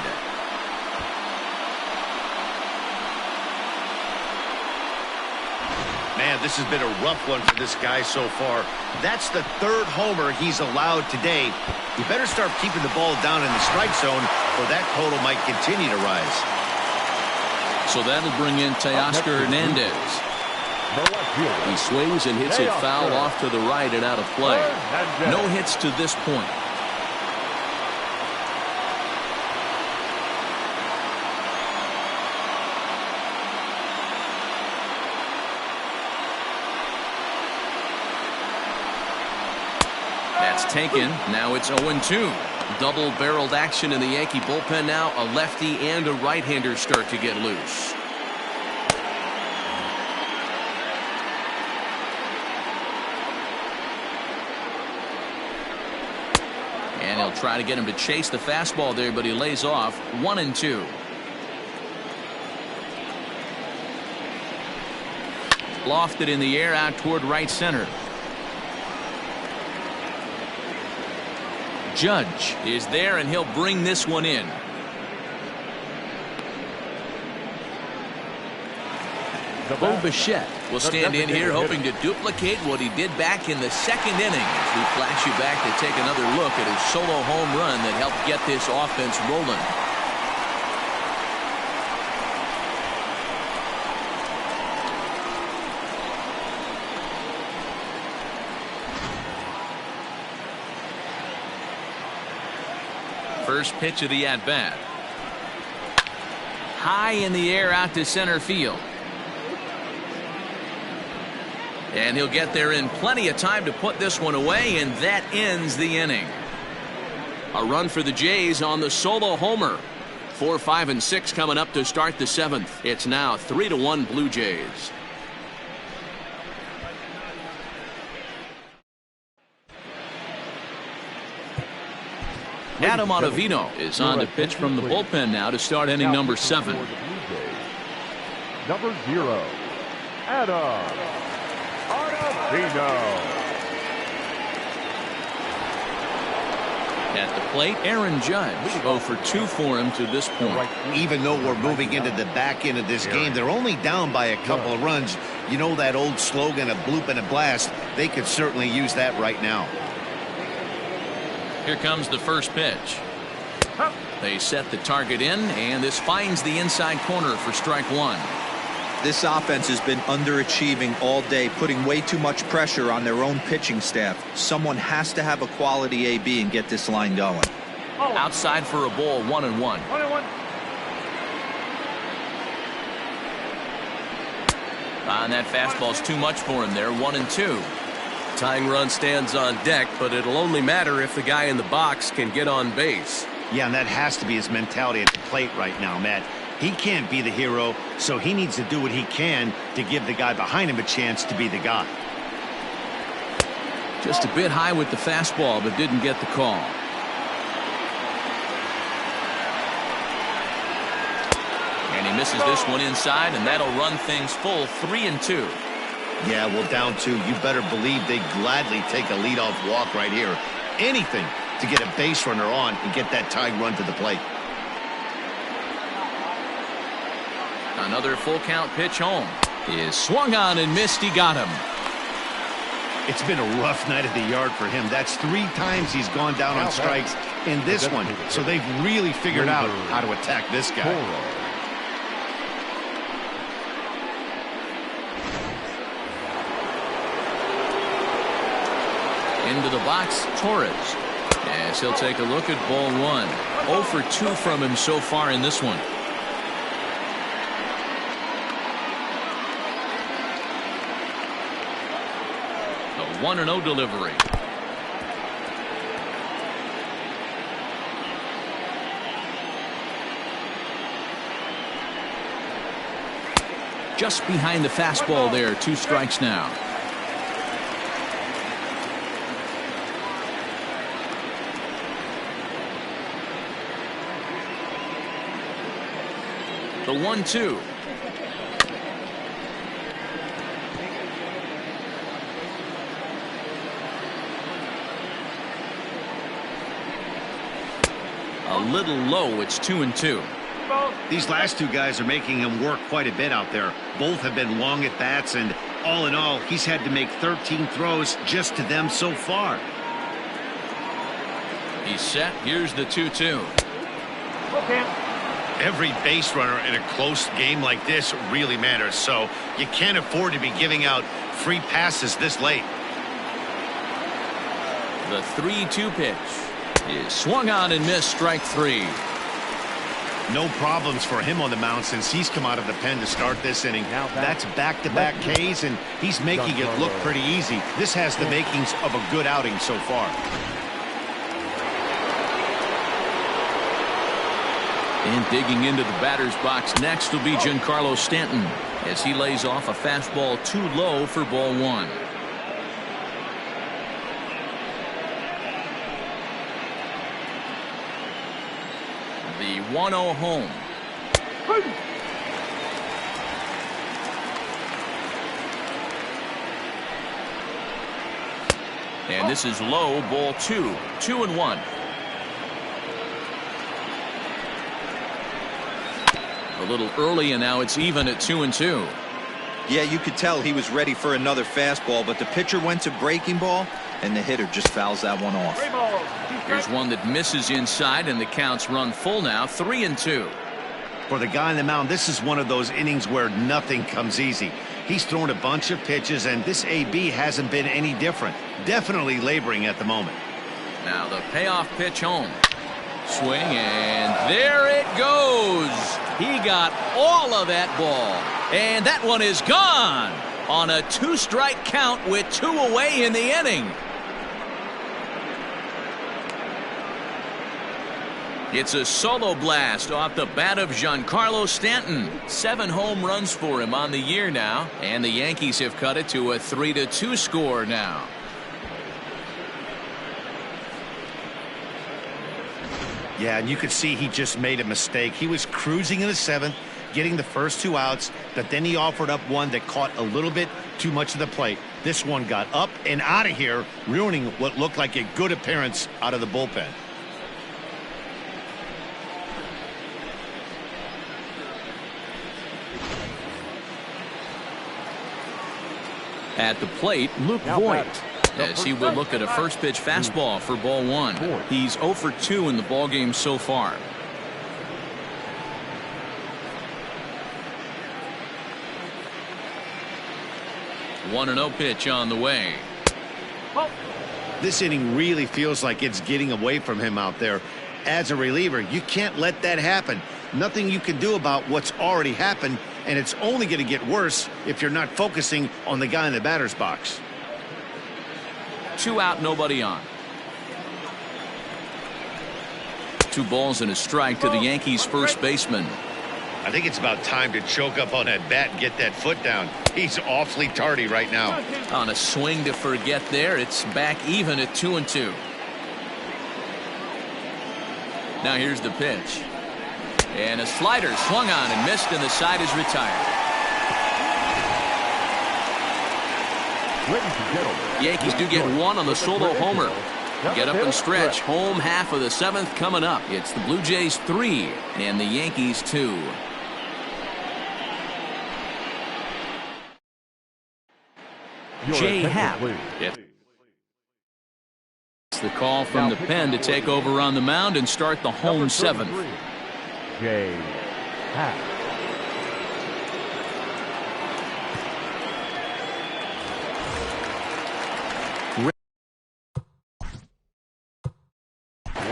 Man, this has been a rough one for this guy so far. That's the 3rd homer he's allowed today. You better start keeping the ball down in the strike zone, or that total might continue to rise. So that'll bring in Teoscar Hernandez. He swings and hits it foul off to the right and out of play. No hits to this point. That's taken. Now it's 0-2. Double-barreled action in the Yankee bullpen now. A lefty and a right-hander start to get loose. And he'll try to get him to chase the fastball there, but he lays off. 1-2. Lofted in the air out toward right center. Judge is there, and he'll bring this one in. Bo Bichette will stand in here hoping to duplicate what he did back in the 2nd inning as we flash you back to take another look at his solo home run that helped get this offense rolling. First pitch of the at-bat. High in the air out to center field. And he'll get there in plenty of time to put this one away, and that ends the inning. A run for the Jays on the solo homer. 4, 5, and 6 coming up to start the 7th. It's now 3-1 Blue Jays. Adam Ottavino is on to pitch from the bullpen now to start inning number 7. Number 0, Adam Ottavino. At the plate, Aaron Judge. 0 for 2 for him to this point. Even though we're moving into the back end of this game, they're only down by a couple of runs. You know that old slogan, a bloop and a blast. They could certainly use that right now. Here comes the first pitch. They set the target in, and this finds the inside corner for strike 1. This offense has been underachieving all day, putting way too much pressure on their own pitching staff. Someone has to have a quality AB and get this line going. Outside for a ball, 1-1. And that fastball's too much for him there. 1-2. Tying run stands on deck, but it'll only matter if the guy in the box can get on base. Yeah, and that has to be his mentality at the plate right now, Matt. He can't be the hero, so he needs to do what he can to give the guy behind him a chance to be the guy. Just a bit high with the fastball, but didn't get the call. And he misses this one inside, and that'll run things full 3-2. Yeah, well, down 2, you better believe they'd gladly take a leadoff walk right here. Anything to get a base runner on and get that tying run to the plate. Another full count pitch home. Is swung on and missed. He got him. It's been a rough night at the yard for him. That's 3 times he's gone down on strikes in this one. So they've really figured out how to attack this guy. Into the box, Torres. As he'll take a look at ball 1. 0 for 2 from him so far in this one. A 1-0 delivery. Just behind the fastball there. 2 strikes now. The 1-2. A little low. It's 2-2. These last 2 guys are making him work quite a bit out there. Both have been long at bats, and all in all, he's had to make 13 throws just to them so far. He's set. Here's the 2-2. Every base runner in a close game like this really matters, so you can't afford to be giving out free passes this late. The 3-2 pitch is swung on and missed. Strike 3. No problems for him on the mound since he's come out of the pen to start this inning. That's back-to-back Ks, and he's making it look pretty easy. This has the makings of a good outing so far. And digging into the batter's box next will be Giancarlo Stanton as he lays off a fastball too low for ball 1. The 1-0 home. And this is low, ball 2. 2-1. A little early, and now it's even at 2-2. Yeah, you could tell he was ready for another fastball, but the pitcher went to breaking ball, and the hitter just fouls that one off. Here's one that misses inside, and the counts run full now. 3-2. For the guy on the mound, this is one of those innings where nothing comes easy. He's thrown a bunch of pitches, and this AB hasn't been any different. Definitely laboring at the moment. Now the payoff pitch home. Swing, and there it goes. He got all of that ball, and that one is gone on a 2-strike count with 2 away in the inning. It's a solo blast off the bat of Giancarlo Stanton. 7 home runs for him on the year now, and the Yankees have cut it to a 3-2 score now. Yeah, and you could see he just made a mistake. He was cruising in the 7th, getting the first 2 outs, but then he offered up one that caught a little bit too much of the plate. This one got up and out of here, ruining what looked like a good appearance out of the bullpen. At the plate, Luke Voigt, as he will look at a first pitch fastball for ball 1. He's 0 for 2 in the ballgame so far. The 1-0 pitch on the way. This inning really feels like it's getting away from him out there. As a reliever, you can't let that happen. Nothing you can do about what's already happened, and it's only going to get worse if you're not focusing on the guy in the batter's box. 2 out, nobody on. 2 balls and a strike to the Yankees first baseman. I think it's about time to choke up on that bat and get that foot down. He's awfully tardy right now. On a swing to forget there, it's back even at 2-2. Now here's the pitch. And a slider swung on and missed, and the side is retired. Yankees do get 1 on the solo homer. Get up and stretch. Home half of the 7th coming up. It's the Blue Jays 3 and the Yankees 2. Jay Happ. It's the call from the pen to take over on the mound and start the home 7th. Jay Happ.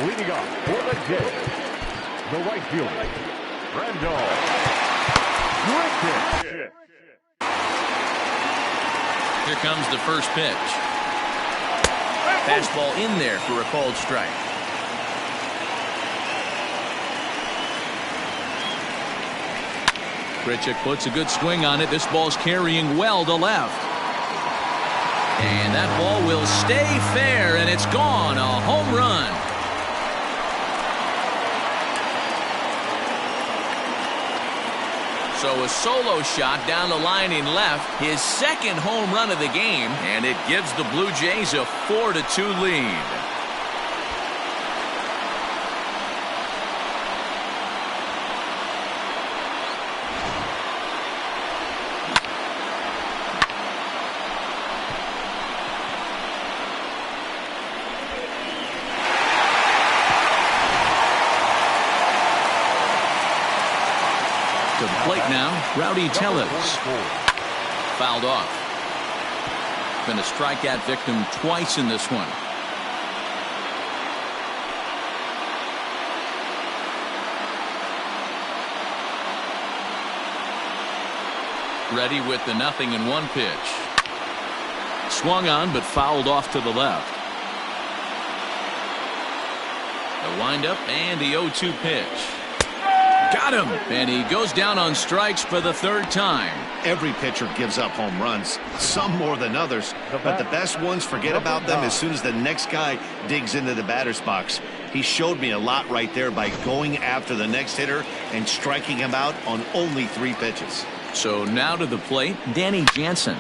Leading off for the Jays, the right fielder, Randall. Great pitch. Here comes the first pitch. Fastball in there for a called strike. Grichuk puts a good swing on it. This ball's carrying well to left. And that ball will stay fair, and it's gone. A home run. So a solo shot down the line in left, his second home run of the game, and it gives the Blue Jays a 4-2 lead. To the plate now, Rowdy Tellez. Fouled off. Been a strikeout victim twice in this one. Ready with the 0-1 pitch. Swung on but fouled off to the left. The windup and the 0-2 pitch. Got him, and he goes down on strikes for the 3rd time. Every pitcher gives up home runs, some more than others, but the best ones forget about them as soon as the next guy digs into the batter's box. He showed me a lot right there by going after the next hitter and striking him out on only 3 pitches. So now to the plate, Danny Jansen.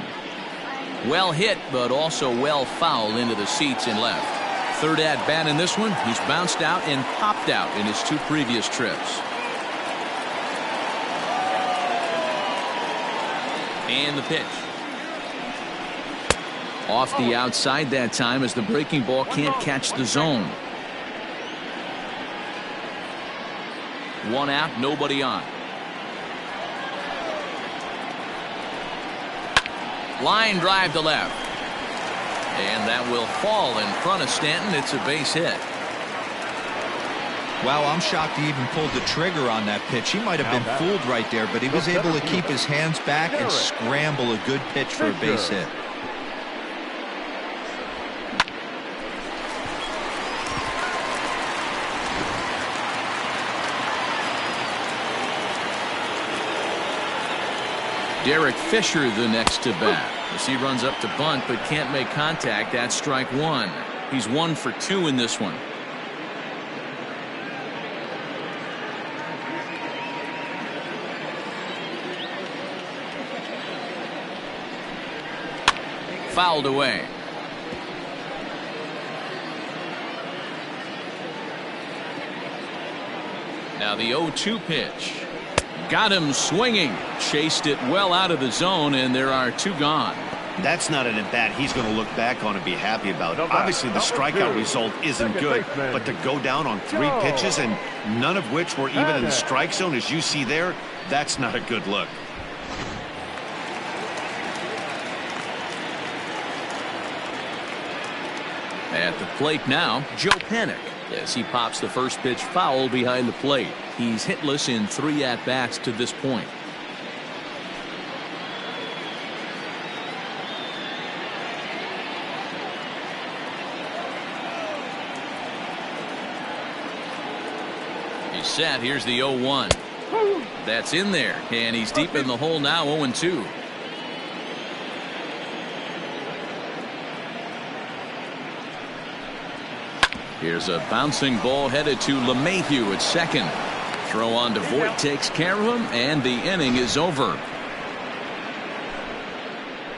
Well hit, but also well fouled into the seats in left. 3rd at bat in this one. He's bounced out and popped out in his 2 previous trips. And the pitch. Off the outside that time as the breaking ball can't catch the zone. 1 out, nobody on. Line drive to left. And that will fall in front of Stanton. It's a base hit. Wow, I'm shocked he even pulled the trigger on that pitch. He might have been fooled right there, but he was able to keep his hands back and scramble a good pitch for a base hit. Derek Fisher the next to bat. As he runs up to bunt but can't make contact. That's strike 1. He's 1 for 2 in this one. Fouled away. Now the 0-2 pitch. Got him swinging. Chased it well out of the zone, and there are 2 gone. That's not an at-bat he's going to look back on and be happy about. Obviously, the strikeout result isn't good, but to go down on 3 pitches and none of which were even in the strike zone, as you see there, that's not a good look. At the plate now, Joe Panik, as he pops the first pitch foul behind the plate. He's hitless in 3 at-bats to this point. set. Here's the 0-1. That's in there, and he's deep in the hole now, 0-2. Here's a bouncing ball headed to LeMahieu at second. Throw on to Voigt takes care of him, and the inning is over.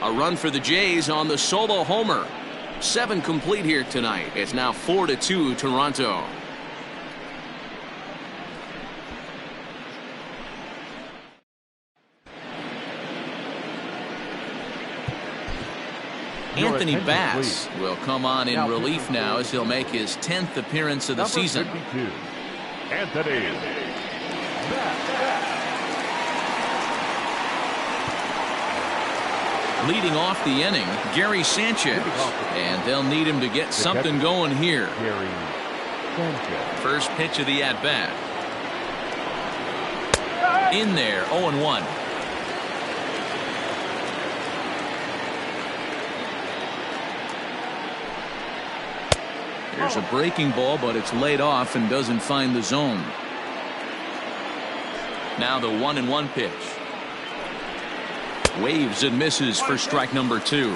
A run for the Jays on the solo homer. 7 complete here tonight. It's now 4-2 Toronto. Anthony Bass will come on in relief now as he'll make his 10th appearance of the season. 52, Anthony Bass. Leading off the inning, Gary Sanchez, and they'll need him to get something going here. Gary Sanchez. First pitch of the at-bat. In there, 0-1. There's a breaking ball, but it's laid off and doesn't find the zone. Now the 1-1 pitch. Waves and misses for strike number 2.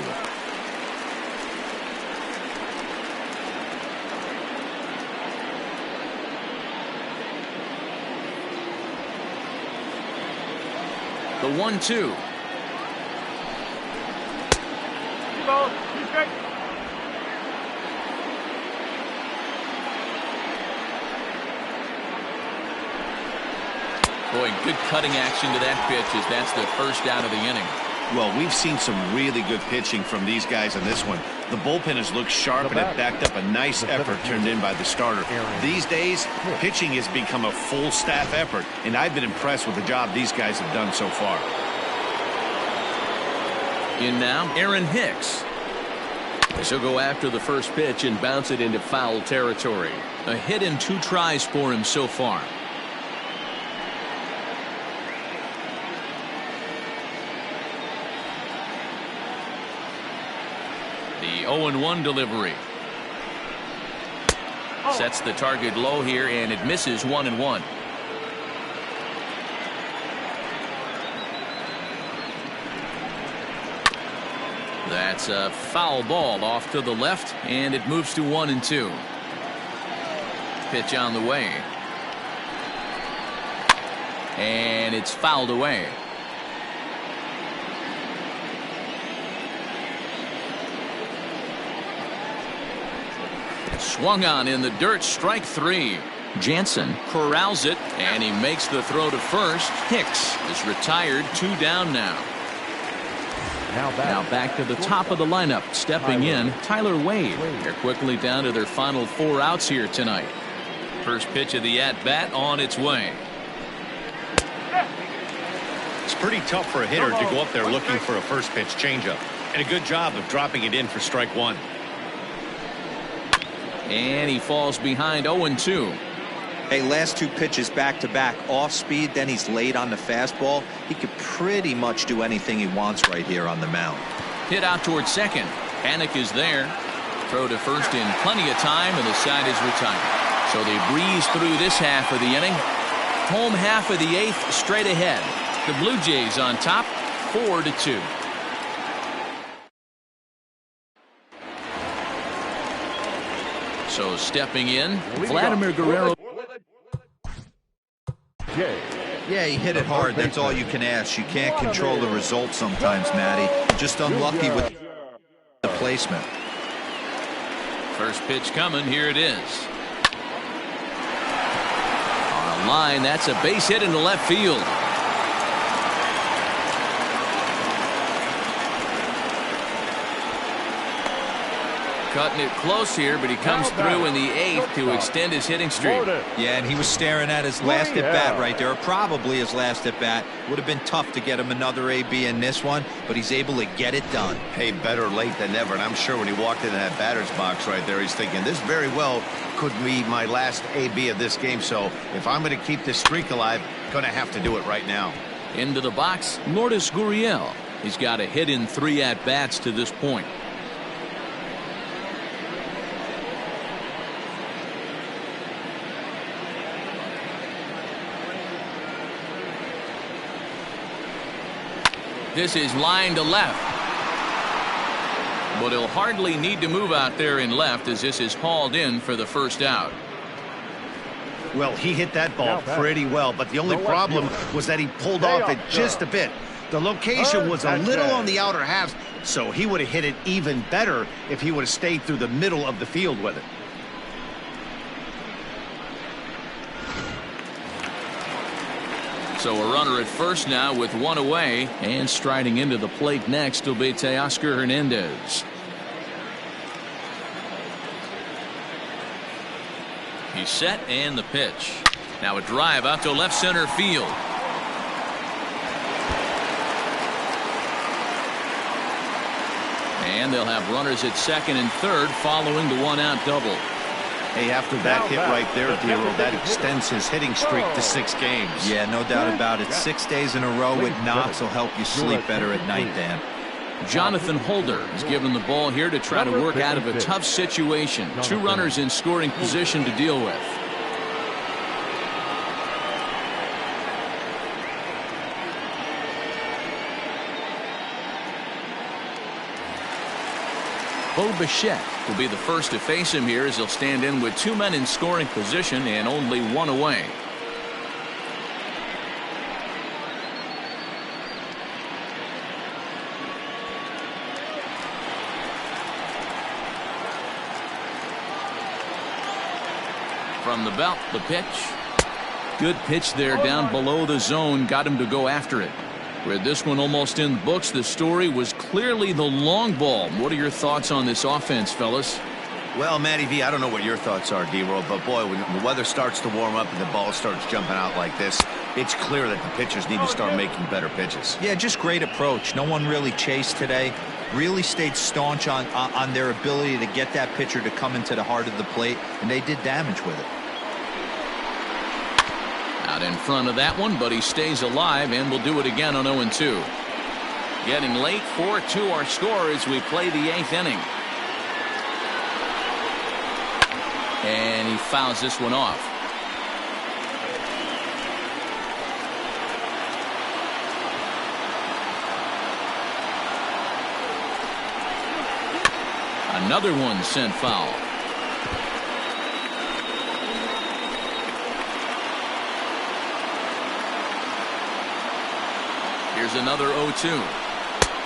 The 1-2. Boy, good cutting action to that pitch as that's the first out of the inning. Well, we've seen some really good pitching from these guys in this one. The bullpen has looked sharp and it backed up a nice effort turned in by the starter. These days, pitching has become a full staff effort, and I've been impressed with the job these guys have done so far. In now, Aaron Hicks. He'll go after the first pitch and bounce it into foul territory. A hit in 2 tries for him so far. The 0-1 delivery. Sets the target low here, and it misses 1-1. That's a foul ball off to the left, and it moves to 1-2. Pitch on the way. And it's fouled away. Swung on in the dirt, strike 3. Jansen corrals it, and he makes the throw to first. Hicks is retired, 2 down now. Now back to the top of the lineup. Stepping in, Tyler Wade. They're quickly down to their final 4 outs here tonight. First pitch of the at-bat on its way. It's pretty tough for a hitter to go up there looking for a first pitch changeup. And a good job of dropping it in for strike 1. And he falls behind 0-2. Hey, last 2 pitches back-to-back off speed, then he's late on the fastball. He could pretty much do anything he wants right here on the mound. Hit out towards second. Panic is there. Throw to first in plenty of time, and the side is retired. So they breeze through this half of the inning. Home half of the 8th straight ahead. The Blue Jays on top, 4-2. So stepping in, Vladimir Guerrero. Yeah, he hit it hard. That's all you can ask. You can't control the result sometimes, Matty. Just unlucky with the placement. First pitch coming. Here it is. On a line, that's a base hit into left field. Cutting it close here, but he comes through in the 8th to extend his hitting streak. Yeah, and he was staring at his last at-bat right there, or probably his last at-bat. Would have been tough to get him another AB in this one, but he's able to get it done. Hey, better late than never, and I'm sure when he walked into that batter's box right there, he's thinking, this very well could be my last AB of this game, so if I'm going to keep this streak alive, going to have to do it right now. Into the box, Lourdes Gurriel. He's got a hit in 3 at-bats to this point. This is line to left. But he'll hardly need to move out there in left as this is hauled in for the first out. Well, he hit that ball pretty well, but the only problem was that he pulled off it just a bit. The location was a little on the outer half, so he would have hit it even better if he would have stayed through the middle of the field with it. So a runner at first now with one away, and striding into the plate next will be Teoscar Hernandez. He's set and the pitch. Now a drive out to left center field. And they'll have runners at second and third following the one-out double. Hey, after that hit right there, Dero, that extends his hitting streak to 6 games. Yeah, no doubt about it. 6 days in a row with knocks will help you sleep better at night, Dan. Jonathan Holder is given the ball here to try to work out of a tough situation. 2 runners in scoring position to deal with. Bo Bichette will be the first to face him here as he'll stand in with 2 men in scoring position and only 1 away. From the belt, the pitch. Good pitch there down below the zone. Got him to go after it. With this one almost in the books, the story was clearly the long ball. What are your thoughts on this offense, fellas? Well, Matty V, I don't know what your thoughts are, D-Roll, but boy, when the weather starts to warm up and the ball starts jumping out like this, it's clear that the pitchers need to start making better pitches. Yeah, just great approach. No one really chased today. Really stayed staunch on their ability to get that pitcher to come into the heart of the plate, and they did damage with it. Out in front of that one, but he stays alive and will do it again on 0-2. Getting late, 4-2 our score as we play the 8th inning. And he fouls this one off. Another one sent foul. Here's another 0-2.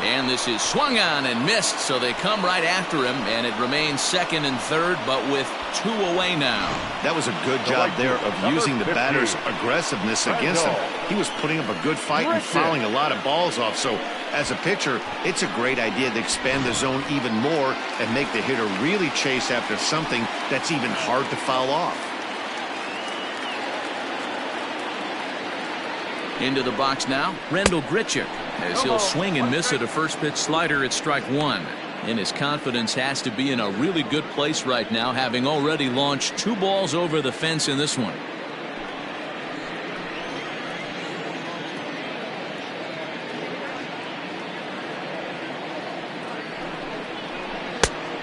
And this is swung on and missed, so they come right after him, and it remains second and third, but with 2 away now. That was a good job there of using the batter's aggressiveness against him. He was putting up a good fight and fouling a lot of balls off, so as a pitcher, it's a great idea to expand the zone even more and make the hitter really chase after something that's even hard to foul off. Into the box now, Rendell Grichuk, as he'll swing and miss at a first pitch slider at strike 1. And his confidence has to be in a really good place right now, having already launched 2 balls over the fence in this one.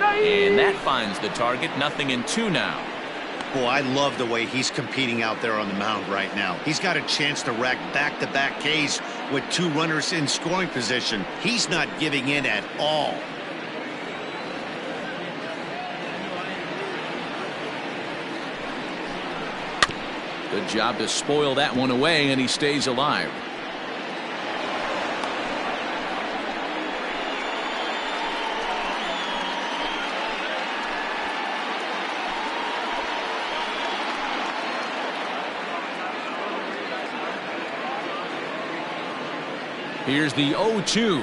And that finds the target. 0-2 now. Boy, I love the way he's competing out there on the mound right now. He's got a chance to rack back-to-back Ks with 2 runners in scoring position. He's not giving in at all. Good job to spoil that one away, and he stays alive. Here's the 0-2.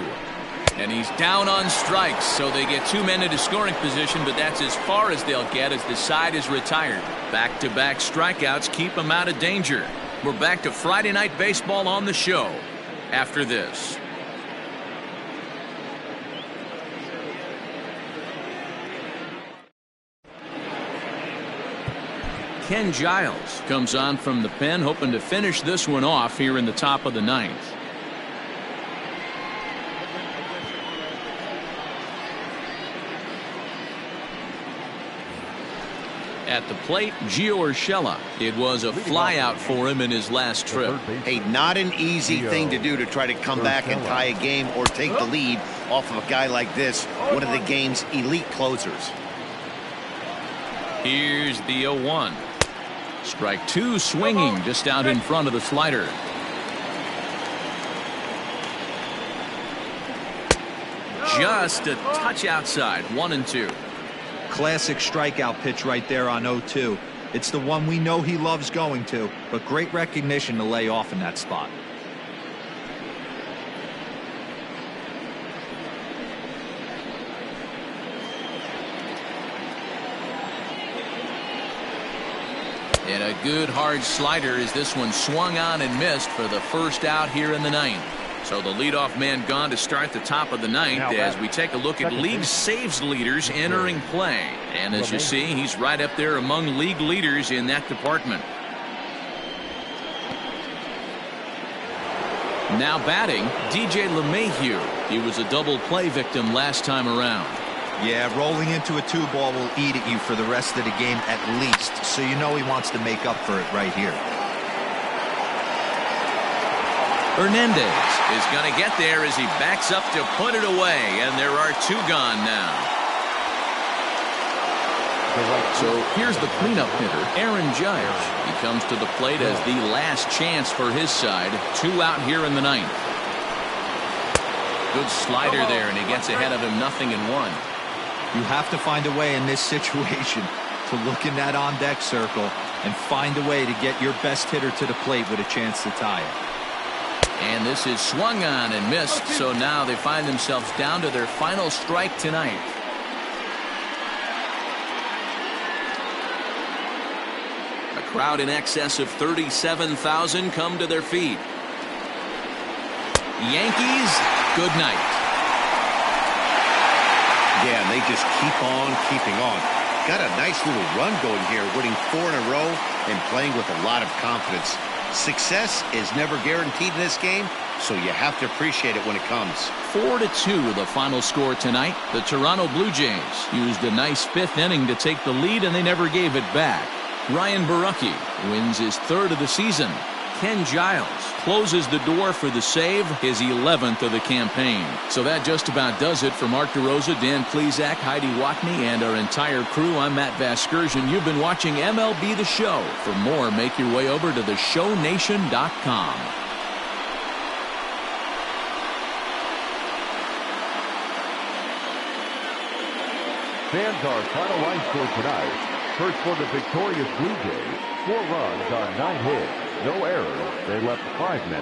And he's down on strikes, so they get 2 men into scoring position, but that's as far as they'll get as the side is retired. Back-to-back strikeouts keep them out of danger. We're back to Friday Night Baseball on the show after this. Ken Giles comes on from the pen, hoping to finish this one off here in the top of the 9th. At the plate, Gio Urshela. It was a flyout for him in his last trip. Hey, not an easy thing to do to try to come back and tie a game or take the lead off of a guy like this, one of the game's elite closers. Here's the 0-1. Strike two, swinging just out in front of the slider. Just a touch outside, 1-2. Classic strikeout pitch right there on 0-2. It's the one we know he loves going to, but great recognition to lay off in that spot. And a good hard slider as this one swung on and missed for the first out here in the ninth. So the leadoff man gone to start the top of the ninth as we take a look at league saves leaders entering play. And as you see, he's right up there among league leaders in that department. Now batting, DJ LeMahieu. He was a double play victim last time around. Yeah, rolling into a 2-ball will eat at you for the rest of the game at least. So you know he wants to make up for it right here. Hernandez is going to get there as he backs up to put it away, and there are two gone now. So here's the cleanup hitter, Aaron Judge. He comes to the plate as the last chance for his side. 2 out here in the ninth. Good slider there, and he gets ahead of him, 0-1. You have to find a way in this situation to look in that on-deck circle and find a way to get your best hitter to the plate with a chance to tie it. And this is swung on and missed, so now they find themselves down to their final strike tonight. A crowd in excess of 37,000 come to their feet. Yankees, good night. Yeah, and they just keep on keeping on. Got a nice little run going here, winning 4 in a row and playing with a lot of confidence. Success is never guaranteed in this game, so you have to appreciate it when it comes. 4-2 the final score tonight. The Toronto Blue Jays used a nice 5th inning to take the lead, and they never gave it back. Ryan Borucki wins his 3rd of the season. Ken Giles closes the door for the save, his 11th of the campaign. So that just about does it for Mark DeRosa, Dan Plesac, Heidi Watney, and our entire crew. I'm Matt Vasgersian. You've been watching MLB The Show. For more, make your way over to theshownation.com. Fans, our final line score tonight. First for the victorious Blue Jays, 4 runs on 9 hits, no errors. They left 5 men.